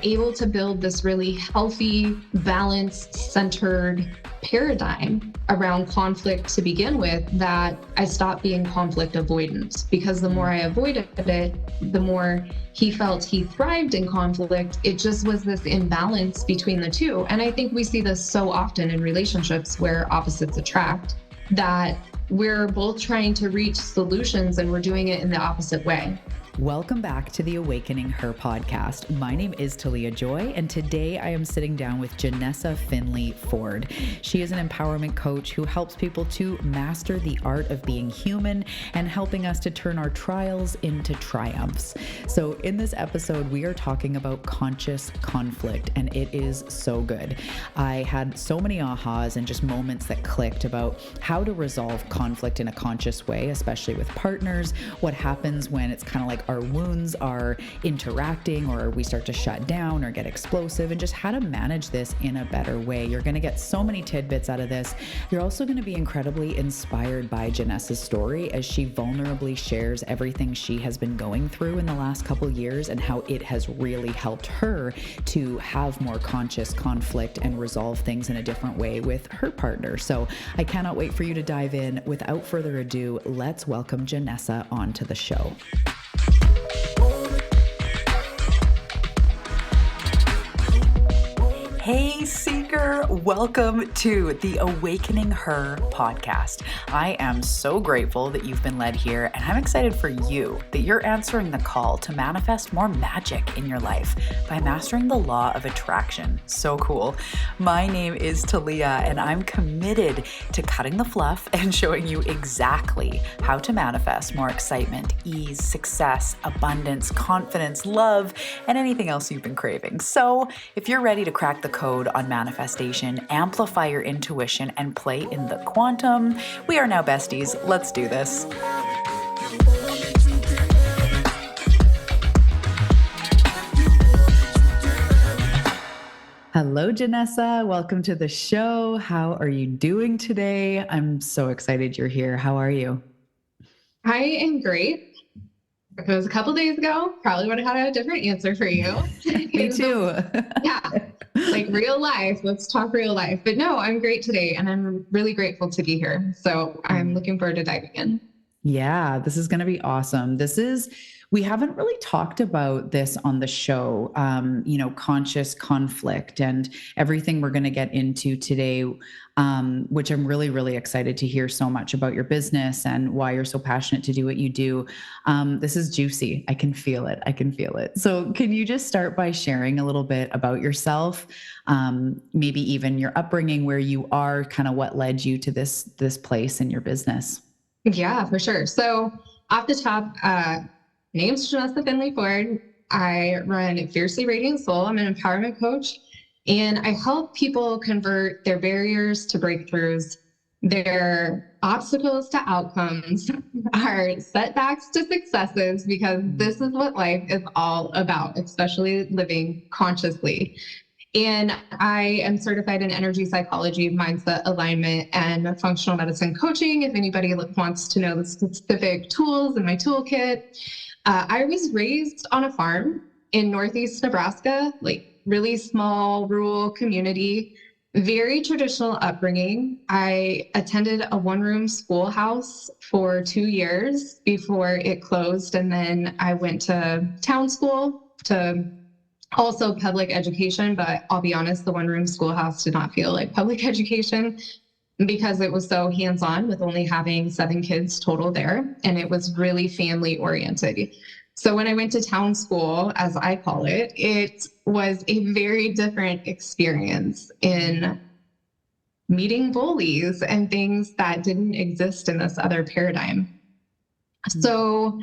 able to build this really healthy, balanced, centered paradigm around conflict to begin with, that I stopped being conflict avoidant, because the more I avoided it, the more he felt he thrived in conflict. It just was this imbalance between the two. And I think we see this so often in relationships where opposites attract, that we're both trying to reach solutions and we're doing it in the opposite way. Welcome back to the Awakening Her podcast. My name is Talia Joy, and today I am sitting down with Janessa Finley-Ford. She is an empowerment coach who helps people to master the art of being human and helping us to turn our trials into triumphs. So in this episode, we are talking about conscious conflict, and it is so good. I had so many ahas and just moments that clicked about how to resolve conflict in a conscious way, especially with partners, what happens when it's kind of like our wounds are interacting, or we start to shut down or get explosive, and just how to manage this in a better way. You're going to get so many tidbits out of this. You're also going to be incredibly inspired by Janessa's story as she vulnerably shares everything she has been going through in the last couple years and how it has really helped her to have more conscious conflict and resolve things in a different way with her partner. So I cannot wait for you to dive in. Without further ado, let's welcome Janessa onto the show. Hey Seeker, welcome to the Awakening Her podcast. I am so grateful that you've been led here, and I'm excited for you that you're answering the call to manifest more magic in your life by mastering the law of attraction. So cool. My name is Talia, and I'm committed to cutting the fluff and showing you exactly how to manifest more excitement, ease, success, abundance, confidence, love, and anything else you've been craving. So if you're ready to crack the code on manifestation, amplify your intuition, and play in the quantum, we are now besties. Let's do this. Hello, Janessa. Welcome to the show. How are you doing today? I'm so excited you're here. How are you? I am great. If it was a couple days ago, probably would have had a different answer for you. Me too. Yeah, like real life. Let's talk real life. But no, I'm great today, and I'm really grateful to be here. So I'm looking forward to diving in. Yeah, this is going to be awesome. We haven't really talked about this on the show, conscious conflict and everything we're going to get into today, which I'm really, really excited to hear so much about your business and why you're so passionate to do what you do. This is juicy. I can feel it. So can you just start by sharing a little bit about yourself, maybe even your upbringing, where you are, kind of what led you to this place in your business? Yeah, for sure. So off the top, name's Janessa Finley-Ford. I run Fiercely Radiant Soul. I'm an empowerment coach, and I help people convert their barriers to breakthroughs, their obstacles to outcomes, our setbacks to successes, because this is what life is all about, especially living consciously. And I am certified in energy psychology, mindset alignment, and functional medicine coaching. If anybody wants to know the specific tools in my toolkit. I was raised on a farm in Northeast Nebraska, like really small rural community, very traditional upbringing. I attended a one-room schoolhouse for 2 years before it closed. And then I went to town school to also public education, but I'll be honest, the one-room schoolhouse did not feel like public education because it was so hands-on, with only having 7 kids total there, and it was really family-oriented. So when I went to town school, as I call it, it was a very different experience in meeting bullies and things that didn't exist in this other paradigm. So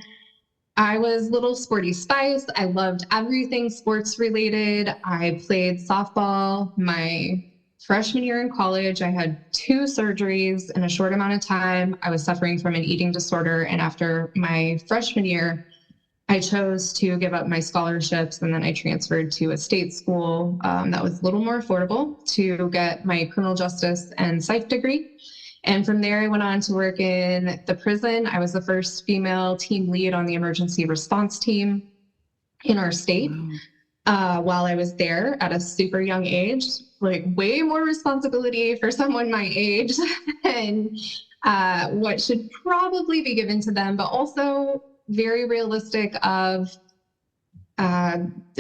I was little sporty spice. I loved everything sports related. I played softball my freshman year in college. I had 2 surgeries in a short amount of time. I was suffering from an eating disorder. And after my freshman year, I chose to give up my scholarships, and then I transferred to a state school that was a little more affordable to get my criminal justice and psych degree. And from there, I went on to work in the prison. I was the first female team lead on the emergency response team in our state. while I was there at a super young age, like way more responsibility for someone my age and what should probably be given to them, but also very realistic of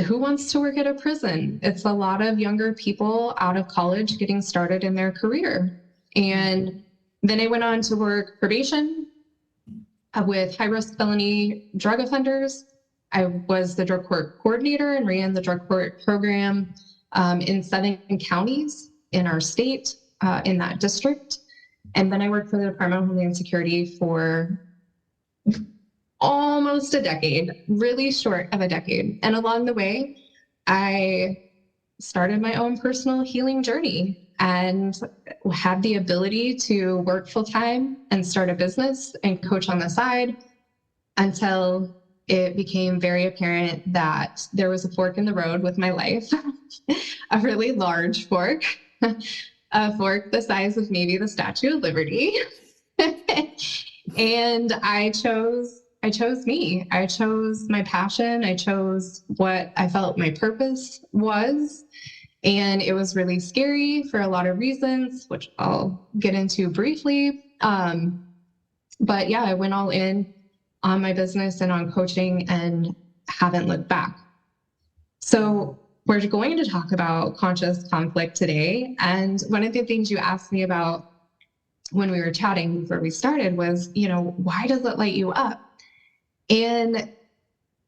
who wants to work at a prison? It's a lot of younger people out of college getting started in their career. And then I went on to work probation with high-risk felony drug offenders. I was the drug court coordinator and ran the drug court program in 7 counties in our state, in that district. And then I worked for the Department of Homeland Security for almost a decade, really short of a decade. And along the way, I started my own personal healing journey and had the ability to work full-time and start a business and coach on the side until it became very apparent that there was a fork in the road with my life, a really large fork, a fork the size of maybe the Statue of Liberty. And I chose me. I chose my passion. I chose what I felt my purpose was. And it was really scary for a lot of reasons, which I'll get into briefly. But yeah, I went all in on my business and on coaching and haven't looked back. So we're going to talk about conscious conflict today. And one of the things you asked me about when we were chatting before we started was, why does it light you up? And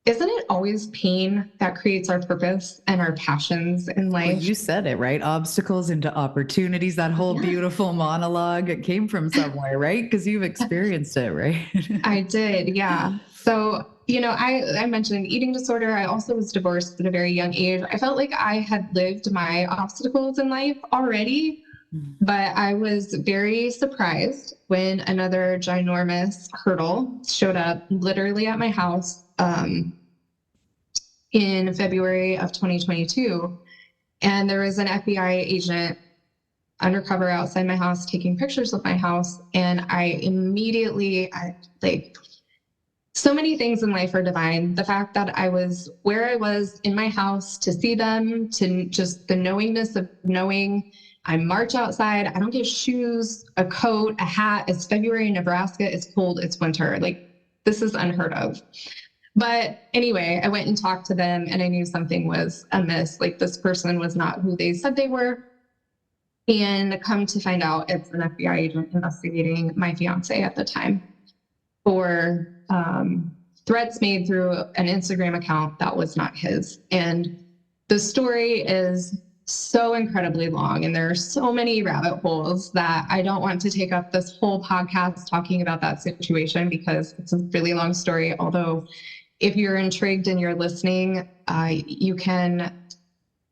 isn't it always pain that creates our purpose and our passions in life? Well, you said it, right? Obstacles into opportunities, that whole beautiful monologue, it came from somewhere, right? Because you've experienced it, right? I did, yeah. So, I mentioned eating disorder. I also was divorced at a very young age. I felt like I had lived my obstacles in life already, but I was very surprised when another ginormous hurdle showed up literally at my house in February of 2022. And there was an FBI agent undercover outside my house taking pictures of my house. And I immediately, so many things in life are divine. The fact that I was where I was in my house to see them, to just the knowingness of knowing I march outside. I don't get shoes, a coat, a hat. It's February in Nebraska. It's cold. It's winter. This is unheard of. But anyway, I went and talked to them and I knew something was amiss. This person was not who they said they were. And come to find out, it's an FBI agent investigating my fiance at the time for threats made through an Instagram account that was not his. And the story is so incredibly long, and there are so many rabbit holes that I don't want to take up this whole podcast talking about that situation because it's a really long story. Although if you're intrigued and you're listening, you can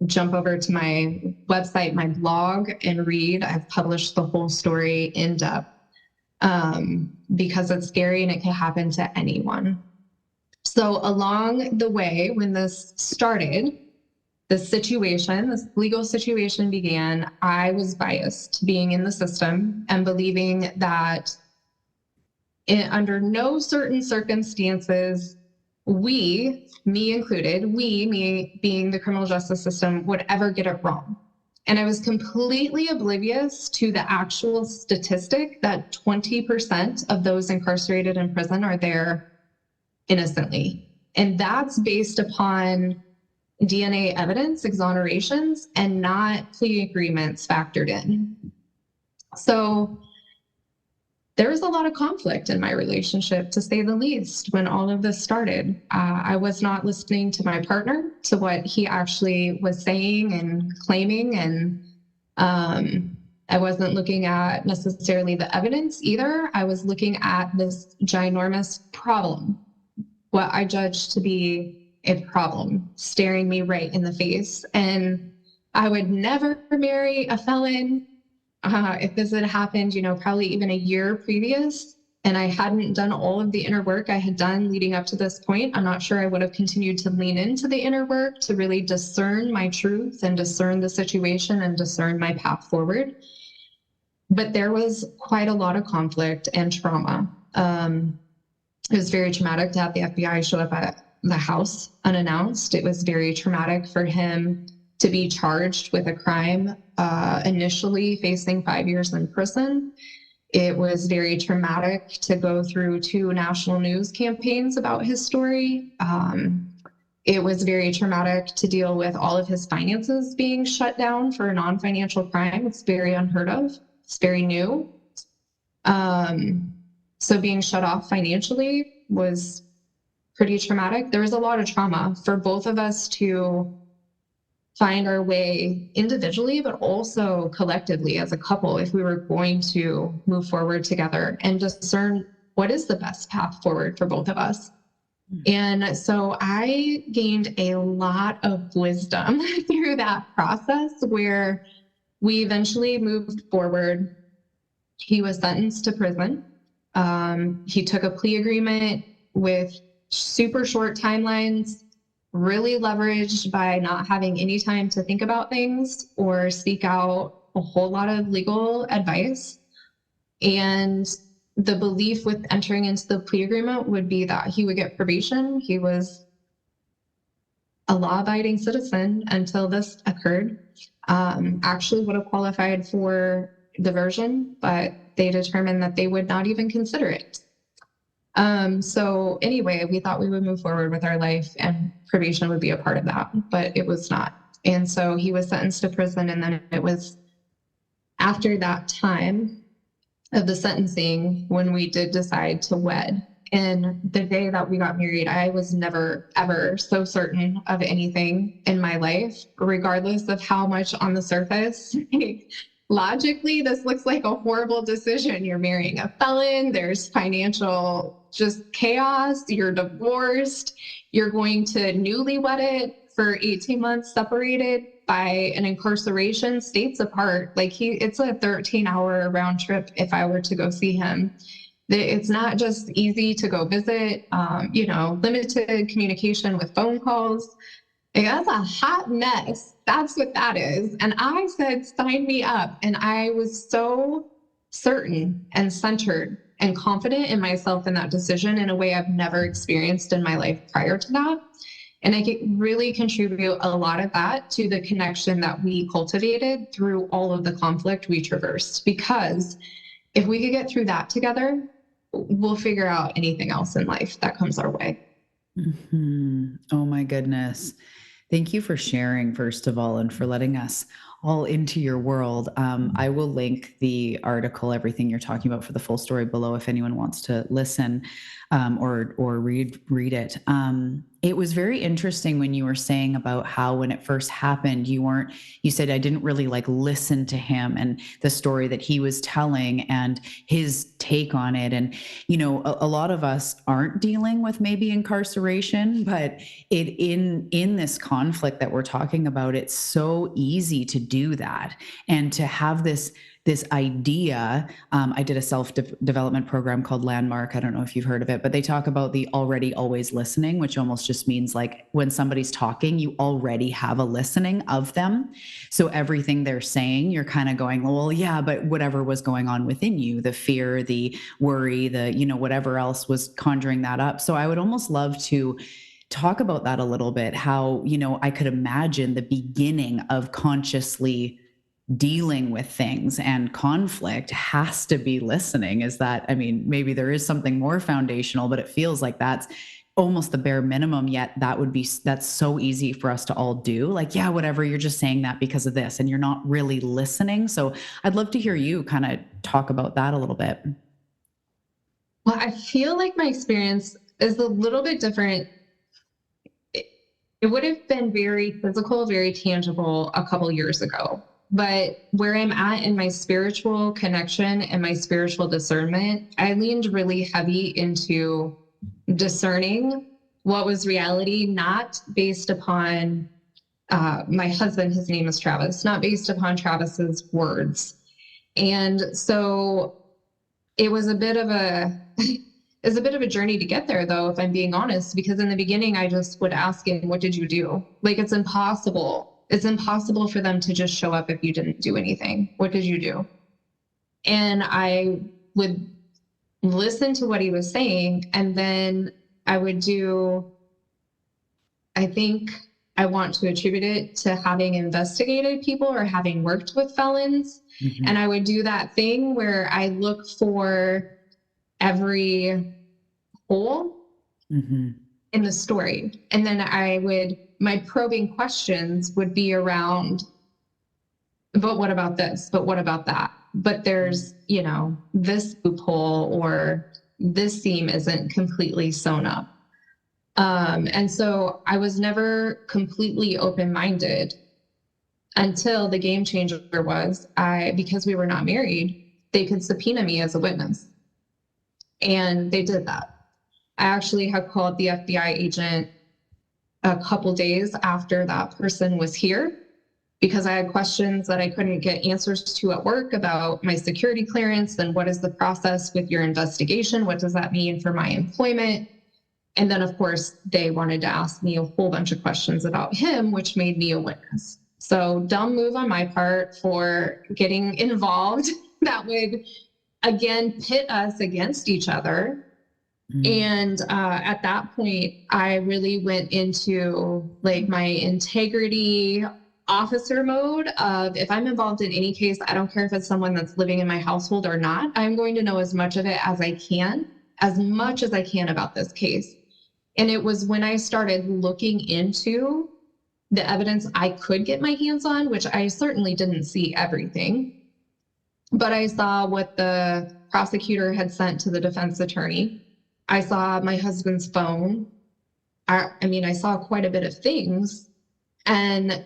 jump over to my website, my blog, and read. I've published the whole story in depth because it's scary and it can happen to anyone. So along the way, when this started, this legal situation began, I was biased being in the system and believing that under no certain circumstances, me included, me being the criminal justice system, would ever get it wrong. And I was completely oblivious to the actual statistic that 20% of those incarcerated in prison are there innocently. And that's based upon DNA evidence, exonerations, and not plea agreements factored in. So there was a lot of conflict in my relationship, to say the least, when all of this started. I was not listening to my partner, to what he actually was saying and claiming, and I wasn't looking at necessarily the evidence either. I was looking at this ginormous problem, what I judged to be a problem, staring me right in the face. And I would never marry a felon. If this had happened, probably even a year previous, and I hadn't done all of the inner work I had done leading up to this point, I'm not sure I would have continued to lean into the inner work to really discern my truth and discern the situation and discern my path forward. But there was quite a lot of conflict and trauma. It was very traumatic to have the FBI show up at the house unannounced. It was very traumatic for him to be charged with a crime, initially facing 5 years in prison. It was very traumatic to go through 2 national news campaigns about his story. It was very traumatic to deal with all of his finances being shut down for a non-financial crime. It's very unheard of. It's very new. So being shut off financially was pretty traumatic. There was a lot of trauma for both of us to find our way individually, but also collectively as a couple, if we were going to move forward together and discern what is the best path forward for both of us. And so I gained a lot of wisdom through that process where we eventually moved forward. He was sentenced to prison. He took a plea agreement with super short timelines, really leveraged by not having any time to think about things or seek out a whole lot of legal advice. And the belief with entering into the plea agreement would be that he would get probation. He was a law-abiding citizen until this occurred. Actually would have qualified for diversion, but they determined that they would not even consider it. So anyway, we thought we would move forward with our life and probation would be a part of that, but it was not. And so he was sentenced to prison. And then it was after that time of the sentencing when we did decide to wed. And the day that we got married, I was never, ever so certain of anything in my life, regardless of how much on the surface, logically, this looks like a horrible decision. You're marrying a felon. There's financial just chaos. You're divorced. You're going to newlywed for 18 months separated by an incarceration, states apart. Like it's a 13-hour round trip if I were to go see him. It's not just easy to go visit, limited communication with phone calls. That's a hot mess. That's what that is. And I said, sign me up. And I was so certain and centered and confident in myself in that decision in a way I've never experienced in my life prior to that. And I could really contribute a lot of that to the connection that we cultivated through all of the conflict we traversed. Because if we could get through that together, we'll figure out anything else in life that comes our way. Mm-hmm. Oh my goodness. Thank you for sharing, first of all, and for letting us all into your world. I will link the article, everything you're talking about, for the full story below if anyone wants to listen or read it. It was very interesting when you were saying about how when it first happened, you said, I didn't really listen to him and the story that he was telling and his take on it. And, a lot of us aren't dealing with maybe incarceration, but in this conflict that we're talking about, it's so easy to do that and to have this idea. I did a self-development program called Landmark. I don't know if you've heard of it, but they talk about the already always listening, which almost just means when somebody's talking, you already have a listening of them. So everything they're saying, you're kind of going, well, yeah, but whatever was going on within you, the fear, the worry, the, whatever else was conjuring that up. So I would almost love to talk about that a little bit, how, I could imagine the beginning of consciously dealing with things and conflict has to be listening. Is that, maybe there is something more foundational, but it feels like that's almost the bare minimum, yet that's so easy for us to all do. Yeah, whatever, you're just saying that because of this and you're not really listening. So I'd love to hear you kind of talk about that a little bit. Well, I feel like my experience is a little bit different. It would have been very physical, very tangible a couple years ago. But where I'm at in my spiritual connection and my spiritual discernment, I leaned really heavy into discerning what was reality, not based upon my husband, his name is Travis, not based upon Travis's words. And so it was a bit of a journey to get there, though, if I'm being honest, because in the beginning, I just would ask him, what did you do? It's impossible. It's impossible for them to just show up if you didn't do anything. What did you do? And I would listen to what he was saying, and then I would do I think I want to attribute it to having investigated people or having worked with felons. Mm-hmm. And I would do that thing where I look for every hole Mm-hmm. in the story. And then my probing questions would be around, but what about this? But what about that? But there's, this loophole, or this seam isn't completely sewn up. And so I was never completely open-minded until the game changer was because we were not married, they could subpoena me as a witness. And they did that. I actually had called the FBI agent a couple days after that person was here, because I had questions that I couldn't get answers to at work about my security clearance and what is the process with your investigation? What does that mean for my employment? And then, of course, they wanted to ask me a whole bunch of questions about him, which made me a witness. So dumb move on my part for getting involved. That would, again, pit us against each other. And at that point, I really went into like my integrity officer mode of, if I'm involved in any case, I don't care if it's someone that's living in my household or not, I'm going to know as much of it as I can, as much as I can about this case. And it was when I started looking into the evidence I could get my hands on, which I certainly didn't see everything, but I saw what the prosecutor had sent to the defense attorney. I saw my husband's phone. I saw quite a bit of things. And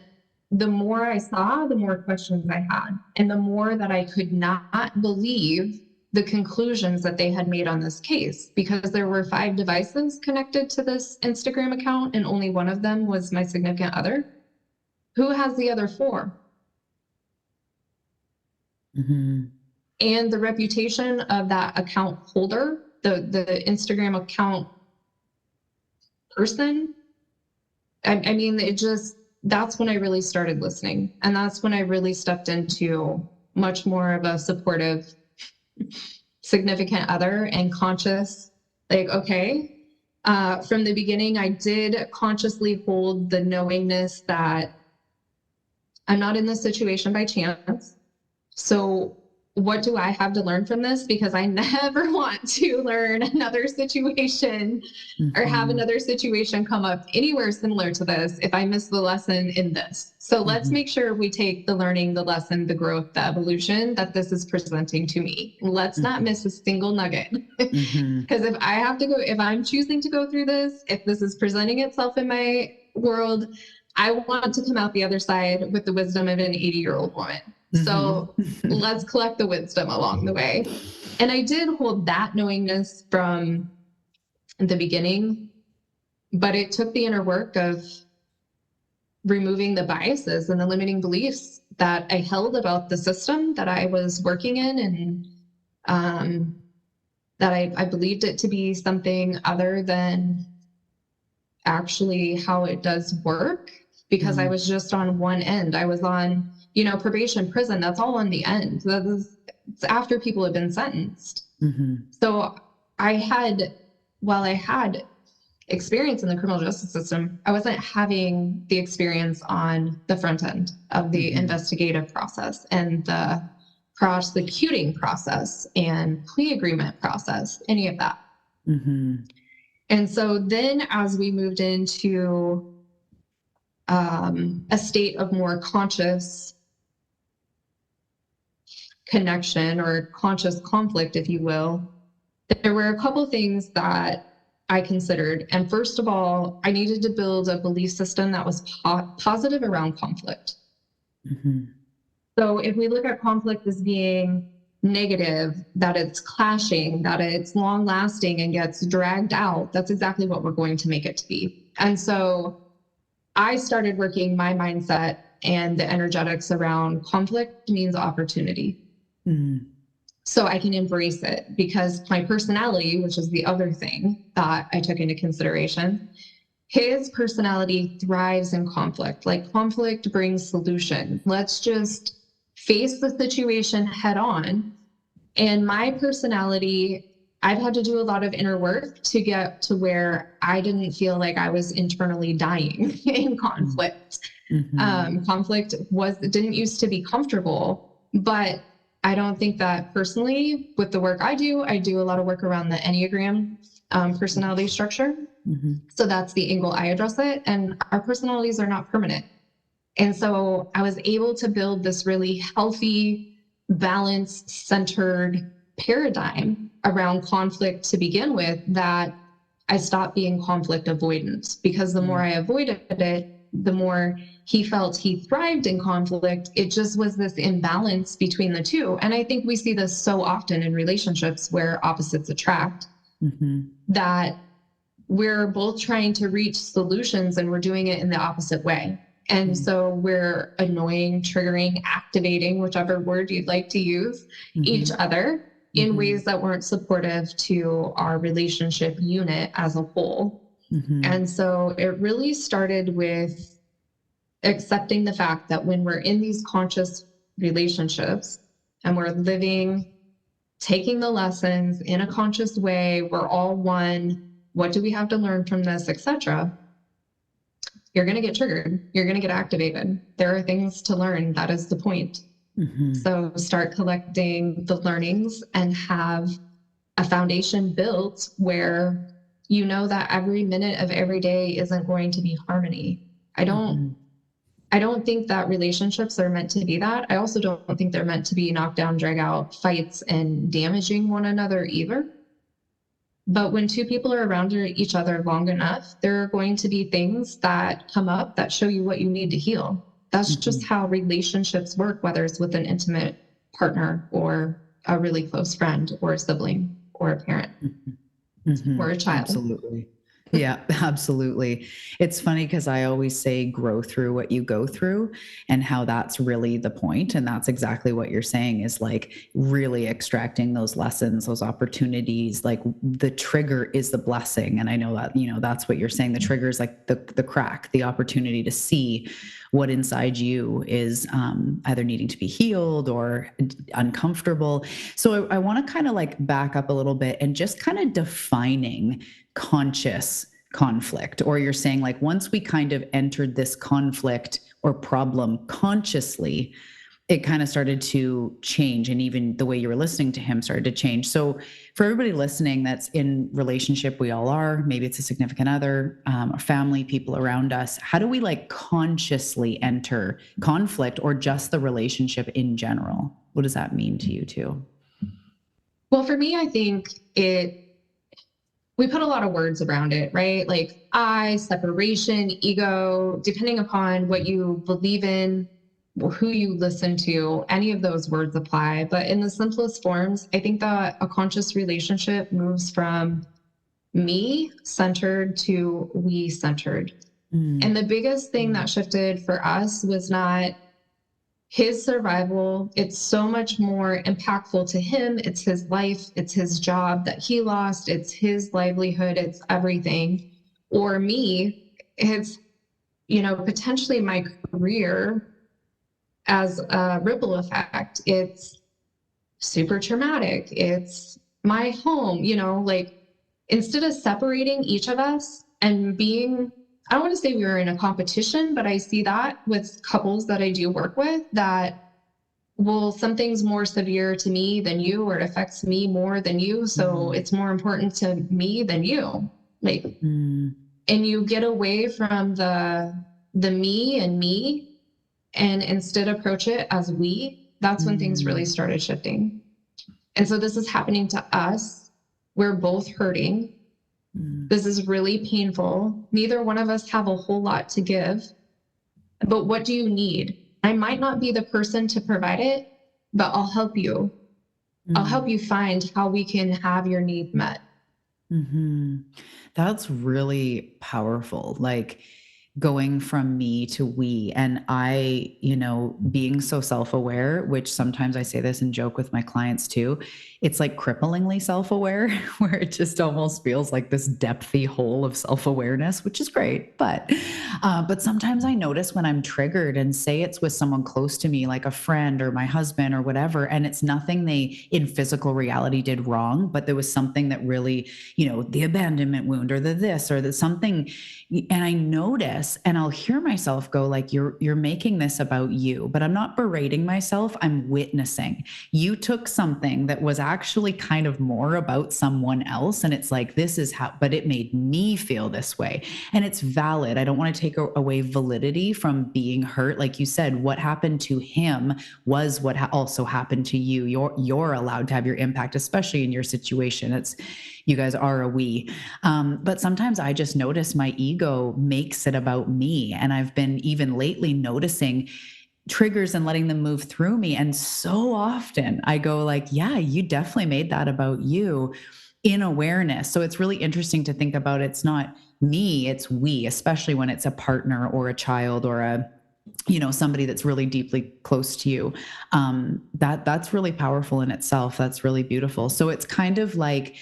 the more I saw, the more questions I had. And the more that I could not believe the conclusions that they had made on this case, because there were 5 devices connected to this Instagram account, and only one of them was my significant other. Who has the other 4? Mm-hmm. And the reputation of that account holder, the Instagram account person, that's when I really started listening. And that's when I really stepped into much more of a supportive significant other and conscious, like, okay, from the beginning, I did consciously hold the knowingness that I'm not in this situation by chance. So what do I have to learn from this? Because I never want to learn another situation or have another situation come up anywhere similar to this if I miss the lesson in this. So let's make sure we take the learning, the lesson, the growth, the evolution that this is presenting to me. Let's not miss a single nugget. Because if I'm choosing to go through this, if this is presenting itself in my world, I want to come out the other side with the wisdom of an 80-year-old woman. So let's collect the wisdom along the way. And I did hold that knowingness from the beginning, but it took the inner work of removing the biases and the limiting beliefs that I held about the system that I was working in, and that I believed it to be something other than actually how it does work, because I was just on one end. I was on probation, prison, that's all on the end. It's after people have been sentenced. So while I had experience in the criminal justice system, I wasn't having the experience on the front end of the investigative process and the prosecuting process and plea agreement process, any of that. And so then as we moved into a state of more conscious connection or conscious conflict, if you will, there were a couple things that I considered. And first of all, I needed to build a belief system that was positive around conflict. So if we look at conflict as being negative, that it's clashing, that it's long lasting and gets dragged out, that's exactly what we're going to make it to be. And so I started working my mindset and the energetics around conflict means opportunity. So I can embrace it, because my personality, which is the other thing that I took into consideration, his personality thrives in conflict. Like, conflict brings solution. Let's just face the situation head on. And my personality, I've had to do a lot of inner work to get to where I didn't feel like I was internally dying in conflict. Conflict didn't used to be comfortable, but I don't think that personally with the work I do a lot of work around the Enneagram personality structure. So that's the angle I address it. And our personalities are not permanent. And so I was able to build this really healthy, balanced, centered paradigm around conflict to begin with, that I stopped being conflict avoidant, because the more I avoided it, the more he felt he thrived in conflict. It just was this imbalance between the two. And I think we see this so often in relationships where opposites attract, that we're both trying to reach solutions and we're doing it in the opposite way. And so we're annoying, triggering, activating, whichever word you'd like to use, each other in ways that weren't supportive to our relationship unit as a whole. And so it really started with accepting the fact that when we're in these conscious relationships and we're living, taking the lessons in a conscious way, we're all one. What do we have to learn from this, etc.? You're going to get triggered. You're going to get activated. There are things to learn. That is the point. So start collecting the learnings and have a foundation built where you know that every minute of every day isn't going to be harmony. I don't think that relationships are meant to be that. I also don't think they're meant to be knockdown, drag out fights and damaging one another either. But when two people are around each other long enough, there are going to be things that come up that show you what you need to heal. That's just how relationships work, whether it's with an intimate partner or a really close friend or a sibling or a parent or a child. Absolutely. Yeah, absolutely. It's funny because I always say grow through what you go through, and how that's really the point. And that's exactly what you're saying, is like really extracting those lessons, those opportunities. Like the trigger is the blessing. And I know that, that's what you're saying. The trigger is like the crack, the opportunity to see what inside you is either needing to be healed or uncomfortable. So I want to kind of like back up a little bit and just kind of defining conscious conflict. Or you're saying like once we kind of entered this conflict or problem consciously, it kind of started to change, and even the way you were listening to him started to change. So for everybody listening that's in relationship, we all are, maybe it's a significant other, or family, people around us, how do we like consciously enter conflict or just the relationship in general? What does that mean to you too? Well, for me, I think we put a lot of words around it, right? Like separation, ego, depending upon what you believe in, who you listen to, any of those words apply. But in the simplest forms, I think that a conscious relationship moves from me centered to we centered. And the biggest thing that shifted for us was not his survival. It's so much more impactful to him. It's his life. It's his job that he lost. It's his livelihood. It's everything. Or me, it's, potentially my career as a ripple effect. It's super traumatic. It's my home, like instead of separating each of us and being, I don't want to say we were in a competition, but I see that with couples that I do work with, that, well, something's more severe to me than you, or it affects me more than you. So it's more important to me than you. Like, and you get away from the me and me, and instead approach it as we. That's when things really started shifting. And so this is happening to us. We're both hurting. This is really painful. Neither one of us have a whole lot to give, but what do you need? I might not be the person to provide it, but I'll help you. I'll help you find how we can have your need met. That's really powerful. Like going from me to we. And I, being so self-aware, which sometimes I say this and joke with my clients too, it's like cripplingly self-aware, where it just almost feels like this depthy hole of self-awareness, which is great. But sometimes I notice when I'm triggered, and say it's with someone close to me, like a friend or my husband or whatever, and it's nothing they in physical reality did wrong, but there was something that really, the abandonment wound or the this or the something. And I notice, and I'll hear myself go like, you're making this about you, but I'm not berating myself. I'm witnessing. You took something that was actually kind of more about someone else. And it's like, this is how, but it made me feel this way. And it's valid. I don't want to take away validity from being hurt. Like you said, what happened to him was what also happened to you. You're allowed to have your impact, especially in your situation. You guys are a we. But sometimes I just notice my ego makes it about me. And I've been even lately noticing triggers and letting them move through me. And so often I go like, yeah, you definitely made that about you, in awareness. So it's really interesting to think about. It's not me, it's we, especially when it's a partner or a child or somebody that's really deeply close to you. That's really powerful in itself. That's really beautiful. So it's kind of like,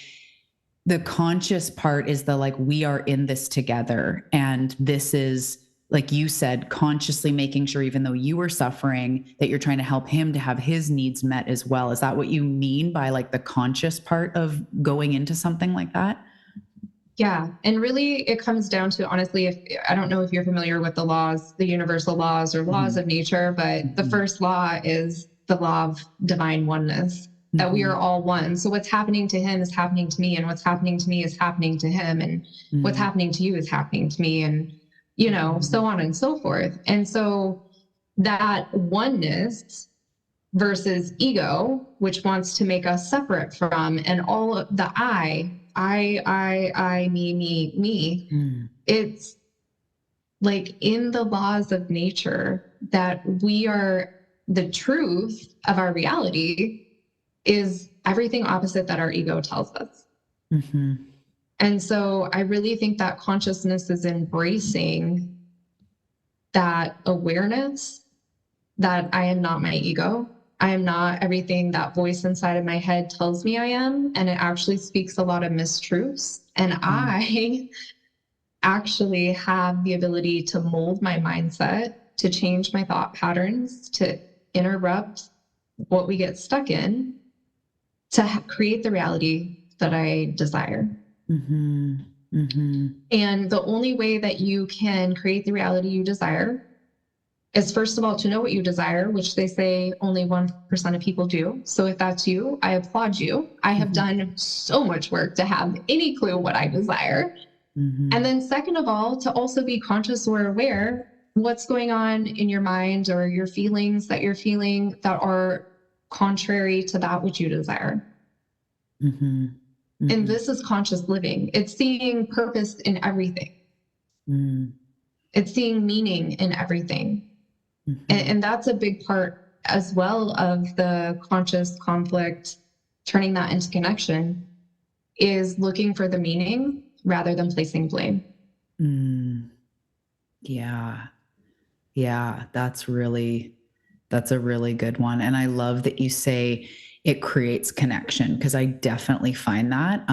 the conscious part is the, like, we are in this together. And this is, like you said, consciously making sure, even though you were suffering, that you're trying to help him to have his needs met as well. Is that what you mean by like the conscious part of going into something like that? Yeah. And really it comes down to, honestly, I don't know if you're familiar with the laws, the universal laws or laws of nature, but the first law is the law of divine oneness. That we are all one. So what's happening to him is happening to me, and what's happening to me is happening to him, and what's happening to you is happening to me, and so on and so forth. And so that oneness versus ego, which wants to make us separate from, and all of the I, me. It's like in the laws of nature that we are, the truth of our reality is everything opposite that our ego tells us. And so I really think that consciousness is embracing that awareness that I am not my ego. I am not everything that voice inside of my head tells me I am. And it actually speaks a lot of mistruths. And I actually have the ability to mold my mindset, to change my thought patterns, to interrupt what we get stuck in, to create the reality that I desire. And the only way that you can create the reality you desire is, first of all, to know what you desire, which they say only 1% of people do. So if that's you, I applaud you. I have done so much work to have any clue what I desire. And then second of all, to also be conscious or aware what's going on in your mind or your feelings that you're feeling that are contrary to that which you desire. And this is conscious living. It's seeing purpose in everything. It's seeing meaning in everything. And that's a big part as well of the conscious conflict, turning that into connection, is looking for the meaning rather than placing blame. Yeah. That's a really good one. And I love that you say it creates connection, because I definitely find that.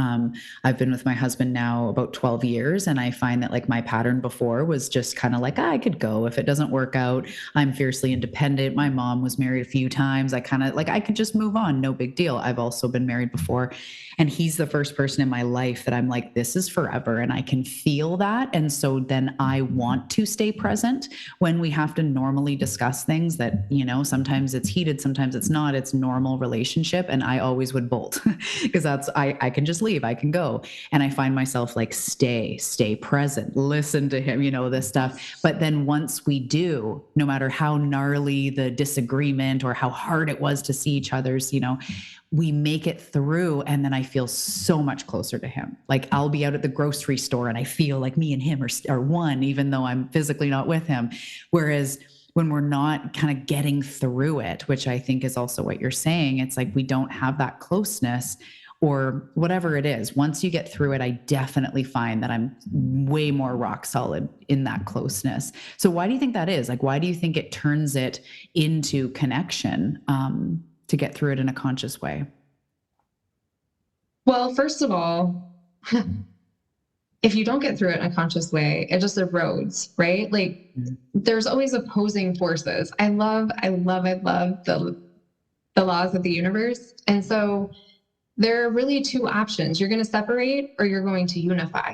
I've been with my husband now about 12 years, and I find that like my pattern before was just kind of like, I could go if it doesn't work out. I'm fiercely independent. My mom was married a few times. I kind of like, I could just move on. No big deal. I've also been married before. And he's the first person in my life that I'm like, this is forever. And I can feel that. And so then I want to stay present when we have to normally discuss things that, sometimes it's heated, sometimes it's not. It's normal relationship. And I always would bolt because I can just leave. I can go. And I find myself like, stay present, listen to him, this stuff. But then once we do, no matter how gnarly the disagreement or how hard it was to see each other's, we make it through. And then I feel so much closer to him. Like I'll be out at the grocery store and I feel like me and him are one, even though I'm physically not with him. Whereas when we're not kind of getting through it, which I think is also what you're saying, it's like we don't have that closeness, or whatever it is, once you get through it, I definitely find that I'm way more rock solid in that closeness. So why do you think that is? Like, why do you think it turns it into connection to get through it in a conscious way? Well, first of all, if you don't get through it in a conscious way, it just erodes, right? Like there's always opposing forces. I love the laws of the universe. And so there are really two options. You're going to separate or you're going to unify.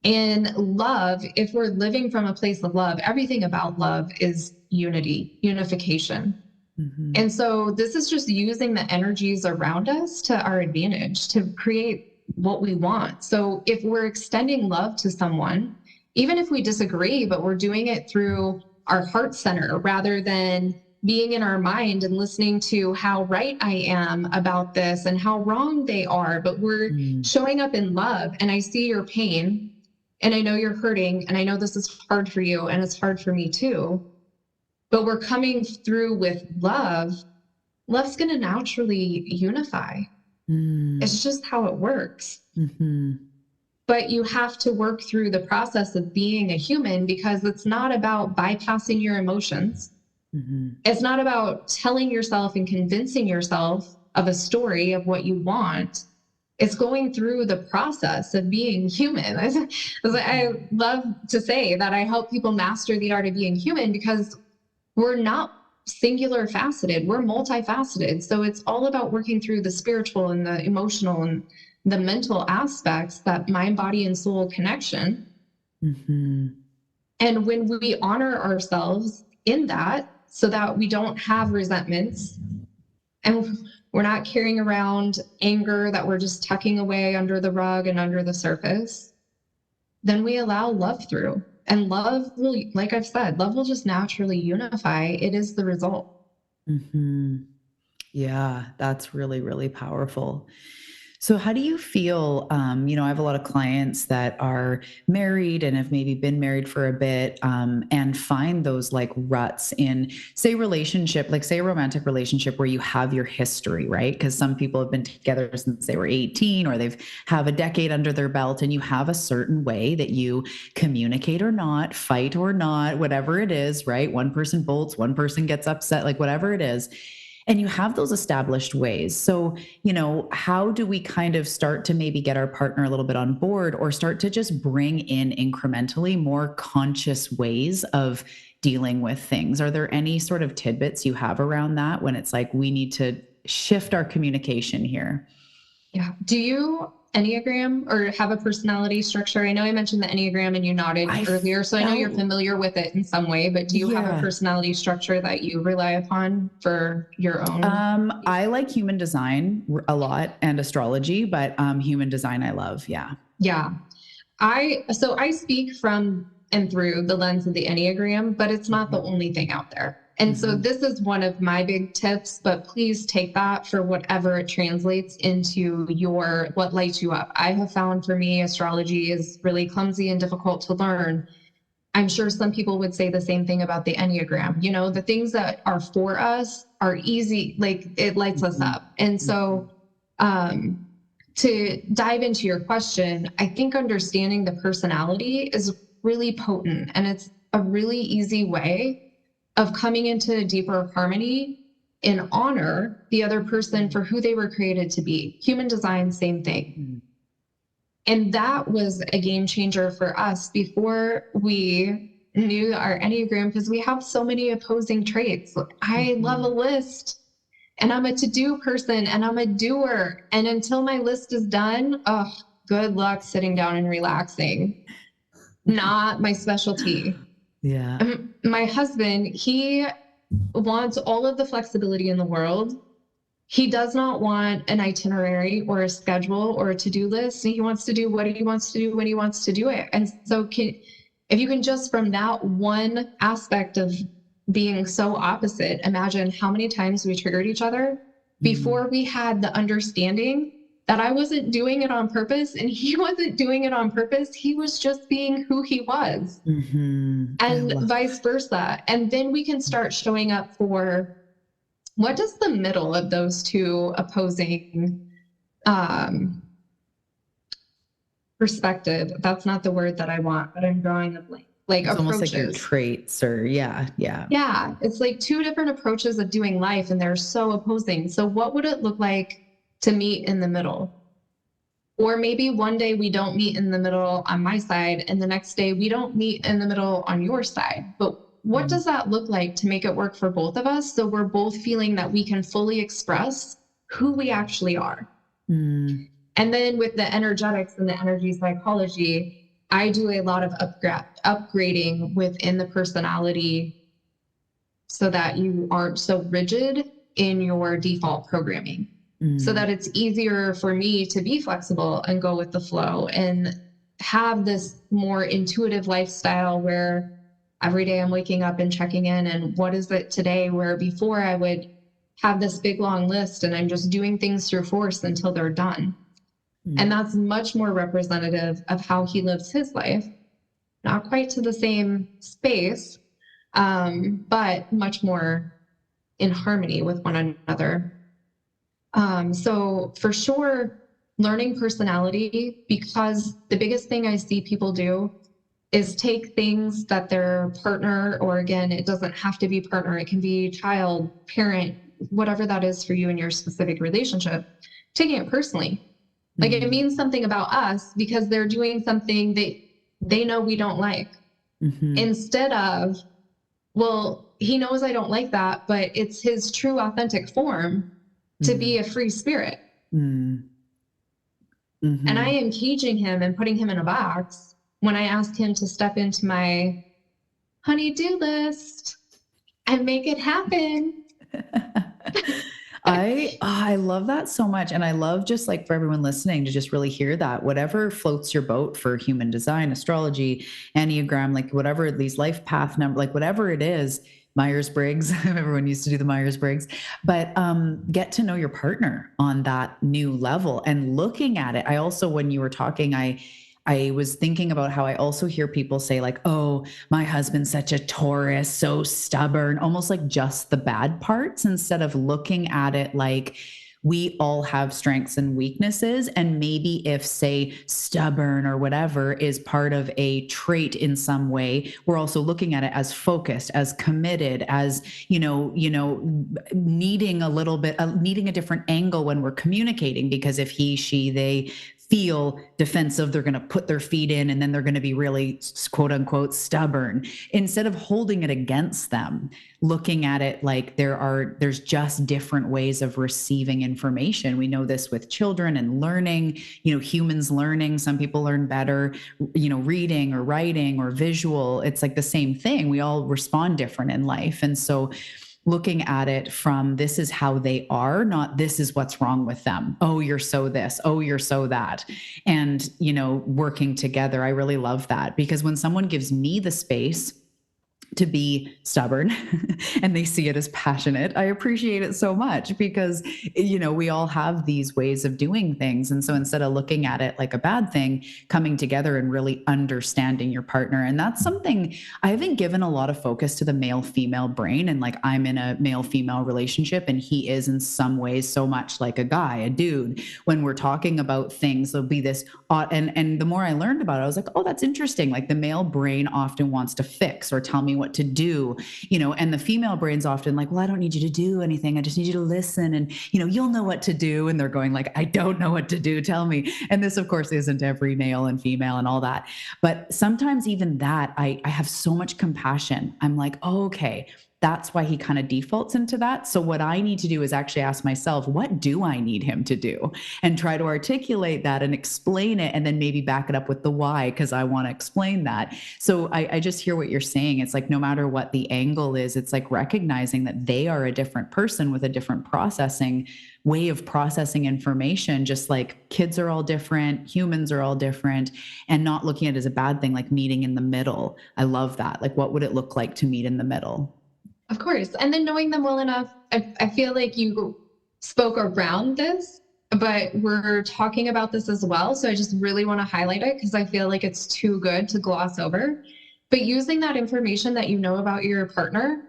And love, if we're living from a place of love, everything about love is unity, unification. Mm-hmm. And so this is just using the energies around us to our advantage to create what we want. So if we're extending love to someone, even if we disagree, but we're doing it through our heart center rather than being in our mind and listening to how right I am about this and how wrong they are, but we're showing up in love, and I see your pain and I know you're hurting and I know this is hard for you and it's hard for me too, but we're coming through with love. Love's going to naturally unify. It's just how it works. Mm-hmm. But you have to work through the process of being a human, because it's not about bypassing your emotions. Mm-hmm. It's not about telling yourself and convincing yourself of a story of what you want. It's going through the process of being human. I love to say that I help people master the art of being human, because we're not singular faceted, we're multifaceted. So it's all about working through the spiritual and the emotional and the mental aspects, that mind, body, and soul connection. Mm-hmm. And when we honor ourselves in that, so that we don't have resentments and we're not carrying around anger that we're just tucking away under the rug and under the surface, then we allow love through. And love will, like I've said, love will just naturally unify. It is the result. Mm-hmm. Yeah, that's really, really powerful. So how do you feel, I have a lot of clients that are married and have maybe been married for a bit, and find those like ruts in, say, relationship, like say a romantic relationship where you have your history, right? Because some people have been together since they were 18, or they've have a decade under their belt, and you have a certain way that you communicate or not, fight or not, whatever it is, right? One person bolts, one person gets upset, like whatever it is. And you have those established ways. So, how do we kind of start to maybe get our partner a little bit on board, or start to just bring in incrementally more conscious ways of dealing with things? Are there any sort of tidbits you have around that when it's like, we need to shift our communication here? Yeah. Do you Enneagram or have a personality structure? I know I mentioned the Enneagram and you nodded earlier, so I know you're familiar with it in some way, but do you have a personality structure that you rely upon for your own? I like human design a lot and astrology, but human design I love. Yeah. Yeah. I speak from and through the lens of the Enneagram, but it's not the only thing out there. And so this is one of my big tips, but please take that for whatever it translates into what lights you up. I have found for me, astrology is really clumsy and difficult to learn. I'm sure some people would say the same thing about the Enneagram. The things that are for us are easy, like it lights us up. And so to dive into your question, I think understanding the personality is really potent, and it's a really easy way of coming into a deeper harmony and honor the other person for who they were created to be. Human design, same thing. And that was a game changer for us before we knew our Enneagram, because we have so many opposing traits. I love a list, and I'm a to-do person, and I'm a doer. And until my list is done, good luck sitting down and relaxing. Not my specialty. Yeah. My husband, he wants all of the flexibility in the world. He does not want an itinerary or a schedule or a to-do list. He wants to do what he wants to do when he wants to do it. And so if you can just, from that one aspect of being so opposite, imagine how many times we triggered each other before we had the understanding that I wasn't doing it on purpose and he wasn't doing it on purpose. He was just being who he was, and vice versa. And then we can start showing up for what does the middle of those two opposing um, perspective. That's not the word that I want, but I'm drawing a blank. Like It's almost like your approaches. traits or yeah. Yeah, it's like two different approaches of doing life, and they're so opposing. So what would it look like to meet in the middle? Or maybe one day we don't meet in the middle on my side, and the next day we don't meet in the middle on your side. But what does that look like to make it work for both of us so we're both feeling that we can fully express who we actually are? Mm. And then with the energetics and the energy psychology, I do a lot of upgrading within the personality so that you aren't so rigid in your default programming, so that it's easier for me to be flexible and go with the flow and have this more intuitive lifestyle where every day I'm waking up and checking in and what is it today, where before I would have this big long list and I'm just doing things through force until they're done. And that's much more representative of how he lives his life. Not quite to the same space, but much more in harmony with one another. So for sure, learning personality, because the biggest thing I see people do is take things that their partner, or again, it doesn't have to be partner, it can be child, parent, whatever that is for you in your specific relationship, taking it personally. Like it means something about us because they're doing something they know we don't like. Instead of, well, he knows I don't like that, but it's his true authentic form to be a free spirit. And I am caging him and putting him in a box when I ask him to step into my honey-do list and make it happen. I love that so much. And I love, just like for everyone listening, to just really hear that whatever floats your boat for human design, astrology, Enneagram, like whatever these life path number, like whatever it is, Myers-Briggs, everyone used to do the Myers-Briggs, but get to know your partner on that new level and looking at it. I also, when you were talking, I was thinking about how I also hear people say like, oh, my husband's such a Taurus, so stubborn, almost like just the bad parts, instead of looking at it like we all have strengths and weaknesses. And maybe if, say, stubborn or whatever is part of a trait in some way, we're also looking at it as focused, as committed, as, needing a little bit, needing a different angle when we're communicating, because if he, she, they feel defensive, they're going to put their feet in, and then they're going to be really, quote unquote, stubborn, instead of holding it against them, looking at it like there's just different ways of receiving information. We know this with children and learning, humans learning. Some people learn better, reading or writing or visual. It's like the same thing. We all respond different in life. And so looking at it from, this is how they are, not this is what's wrong with them. Oh, you're so this. Oh, you're so that. And, working together. I really love that, because when someone gives me the space to be stubborn and they see it as passionate, I appreciate it so much, because, we all have these ways of doing things. And so instead of looking at it like a bad thing, coming together and really understanding your partner. And that's something I haven't given a lot of focus to, the male-female brain. And like, I'm in a male-female relationship and he is in some ways so much like a guy, a dude. When we're talking about things, there'll be this, and the more I learned about it, I was like, oh, that's interesting. Like the male brain often wants to fix or tell me what to do, and the female brain's often like, well, I don't need you to do anything. I just need you to listen. And, you'll know what to do. And they're going like, I don't know what to do. Tell me. And this, of course, isn't every male and female and all that. But sometimes even that, I have so much compassion. I'm like, oh, okay, that's why he kind of defaults into that. So what I need to do is actually ask myself, what do I need him to do? And try to articulate that and explain it, and then maybe back it up with the why, because I want to explain that. So I just hear what you're saying. It's like, no matter what the angle is, it's like recognizing that they are a different person with a different way of processing information, just like kids are all different, humans are all different, and not looking at it as a bad thing, like meeting in the middle. I love that. Like, what would it look like to meet in the middle? Of course. And then knowing them well enough, I feel like you spoke around this, but we're talking about this as well. So I just really want to highlight it because I feel like it's too good to gloss over. But using that information that you know about your partner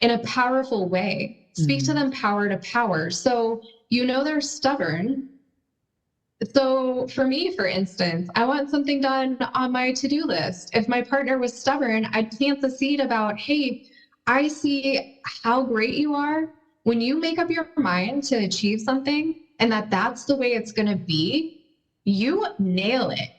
in a powerful way, speak to them power to power. So they're stubborn. So for me, for instance, I want something done on my to-do list. If my partner was stubborn, I'd plant the seed about, hey, I see how great you are when you make up your mind to achieve something and that's the way it's going to be, you nail it.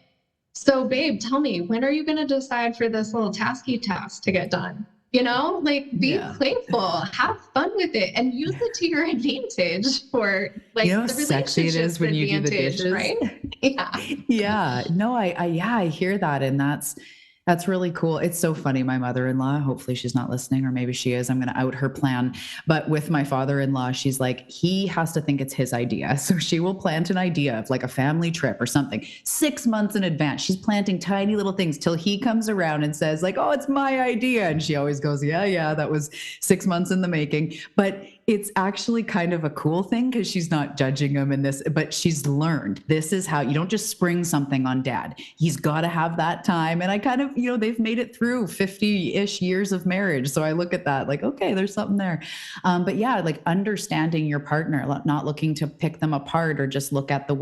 So babe, tell me, when are you going to decide for this little tasky task to get done? Like be playful, have fun with it, and use it to your advantage for like You know how the sexy it is when you do the dishes, right? Yeah. Yeah. No, I hear that. And that's really cool. It's so funny. My mother-in-law, hopefully she's not listening, or maybe she is. I'm going to out her plan. But with my father-in-law, she's like, he has to think it's his idea. So she will plant an idea of like a family trip or something 6 months in advance. She's planting tiny little things till he comes around and says like, oh, it's my idea. And she always goes, yeah, that was 6 months in the making. But it's actually kind of a cool thing because she's not judging him in this, but she's learned this is how you don't just spring something on dad. He's got to have that time. And I kind of, they've made it through 50-ish years of marriage. So I look at that like, okay, there's something there. But yeah, like understanding your partner, not looking to pick them apart or just look at the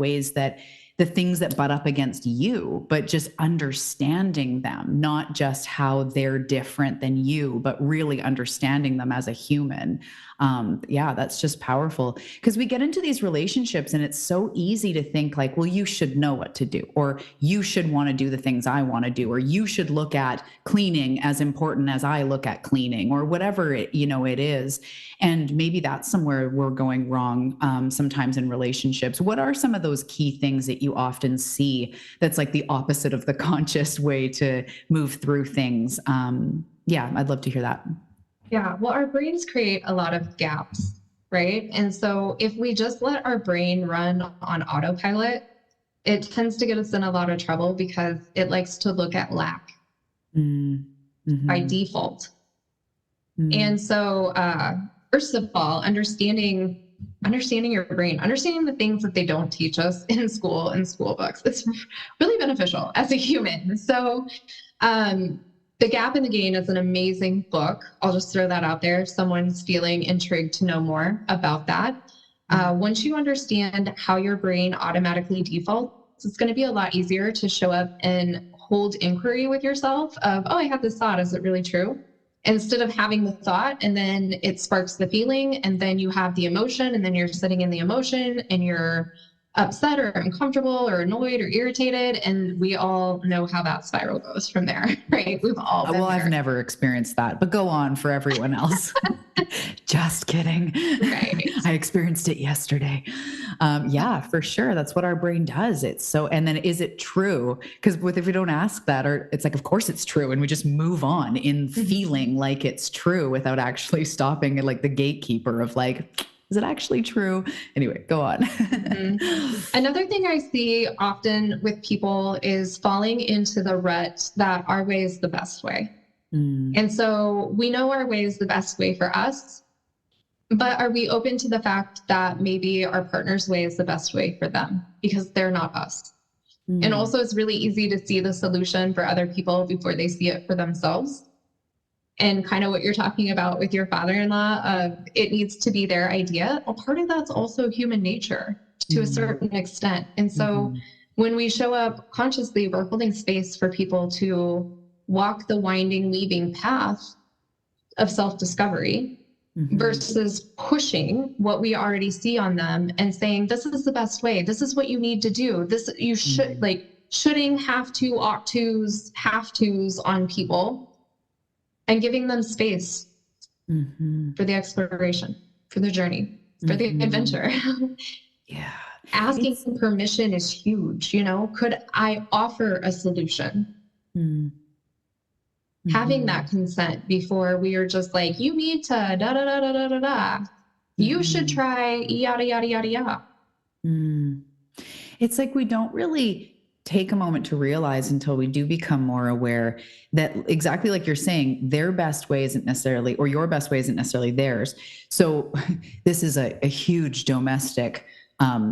things that butt up against you, but just understanding them, not just how they're different than you, but really understanding them as a human. Yeah, that's just powerful because we get into these relationships and it's so easy to think like, well, you should know what to do, or you should want to do the things I want to do, or you should look at cleaning as important as I look at cleaning, or whatever it is. And maybe that's somewhere we're going wrong sometimes in relationships. What are some of those key things that you often see that's like the opposite of the conscious way to move through things? Yeah, I'd love to hear that. Yeah, well, our brains create a lot of gaps, right? And so if we just let our brain run on autopilot, it tends to get us in a lot of trouble because it likes to look at lack by default. And so, first of all, understanding your brain, understanding the things that they don't teach us in school and school books, it's really beneficial as a human. So, The Gap and the Gain is an amazing book. I'll just throw that out there if someone's feeling intrigued to know more about that. Once you understand how your brain automatically defaults, it's going to be a lot easier to show up and hold inquiry with yourself of, oh, I had this thought. Is it really true? Instead of having the thought and then it sparks the feeling and then you have the emotion and then you're sitting in the emotion and you're upset or uncomfortable or annoyed or irritated. And we all know how that spiral goes from there, right? We've all been there. I've never experienced that, but go on for everyone else. Just kidding. Right. I experienced it yesterday. Yeah, for sure. That's what our brain does. It's so, and then is it true? Because if we don't ask that, or it's like, of course it's true. And we just move on in feeling like it's true without actually stopping at like the gatekeeper of like, is it actually true? Anyway, go on. Another thing I see often with people is falling into the rut that our way is the best way. And so we know our way is the best way for us, but are we open to the fact that maybe our partner's way is the best way for them because they're not us? And also it's really easy to see the solution for other people before they see it for themselves. And kind of what you're talking about with your father-in-law, it needs to be their idea. Well, part of that's also human nature to a certain extent. And so when we show up consciously, we're holding space for people to walk the winding, weaving path of self-discovery versus pushing what we already see on them and saying, this is the best way. This is what you need to do. This, you should shoulding, have to, ought to's, have to's on people. And giving them space for the exploration, for the journey, for the adventure. Yeah. Asking permission is huge. Could I offer a solution? Having that consent before we are just like, you need to da da da da da da da. You should try yada yada yada yada. It's like we don't really take a moment to realize until we do become more aware that exactly like you're saying, their best way isn't necessarily, or your best way isn't necessarily theirs. So this is a huge domestic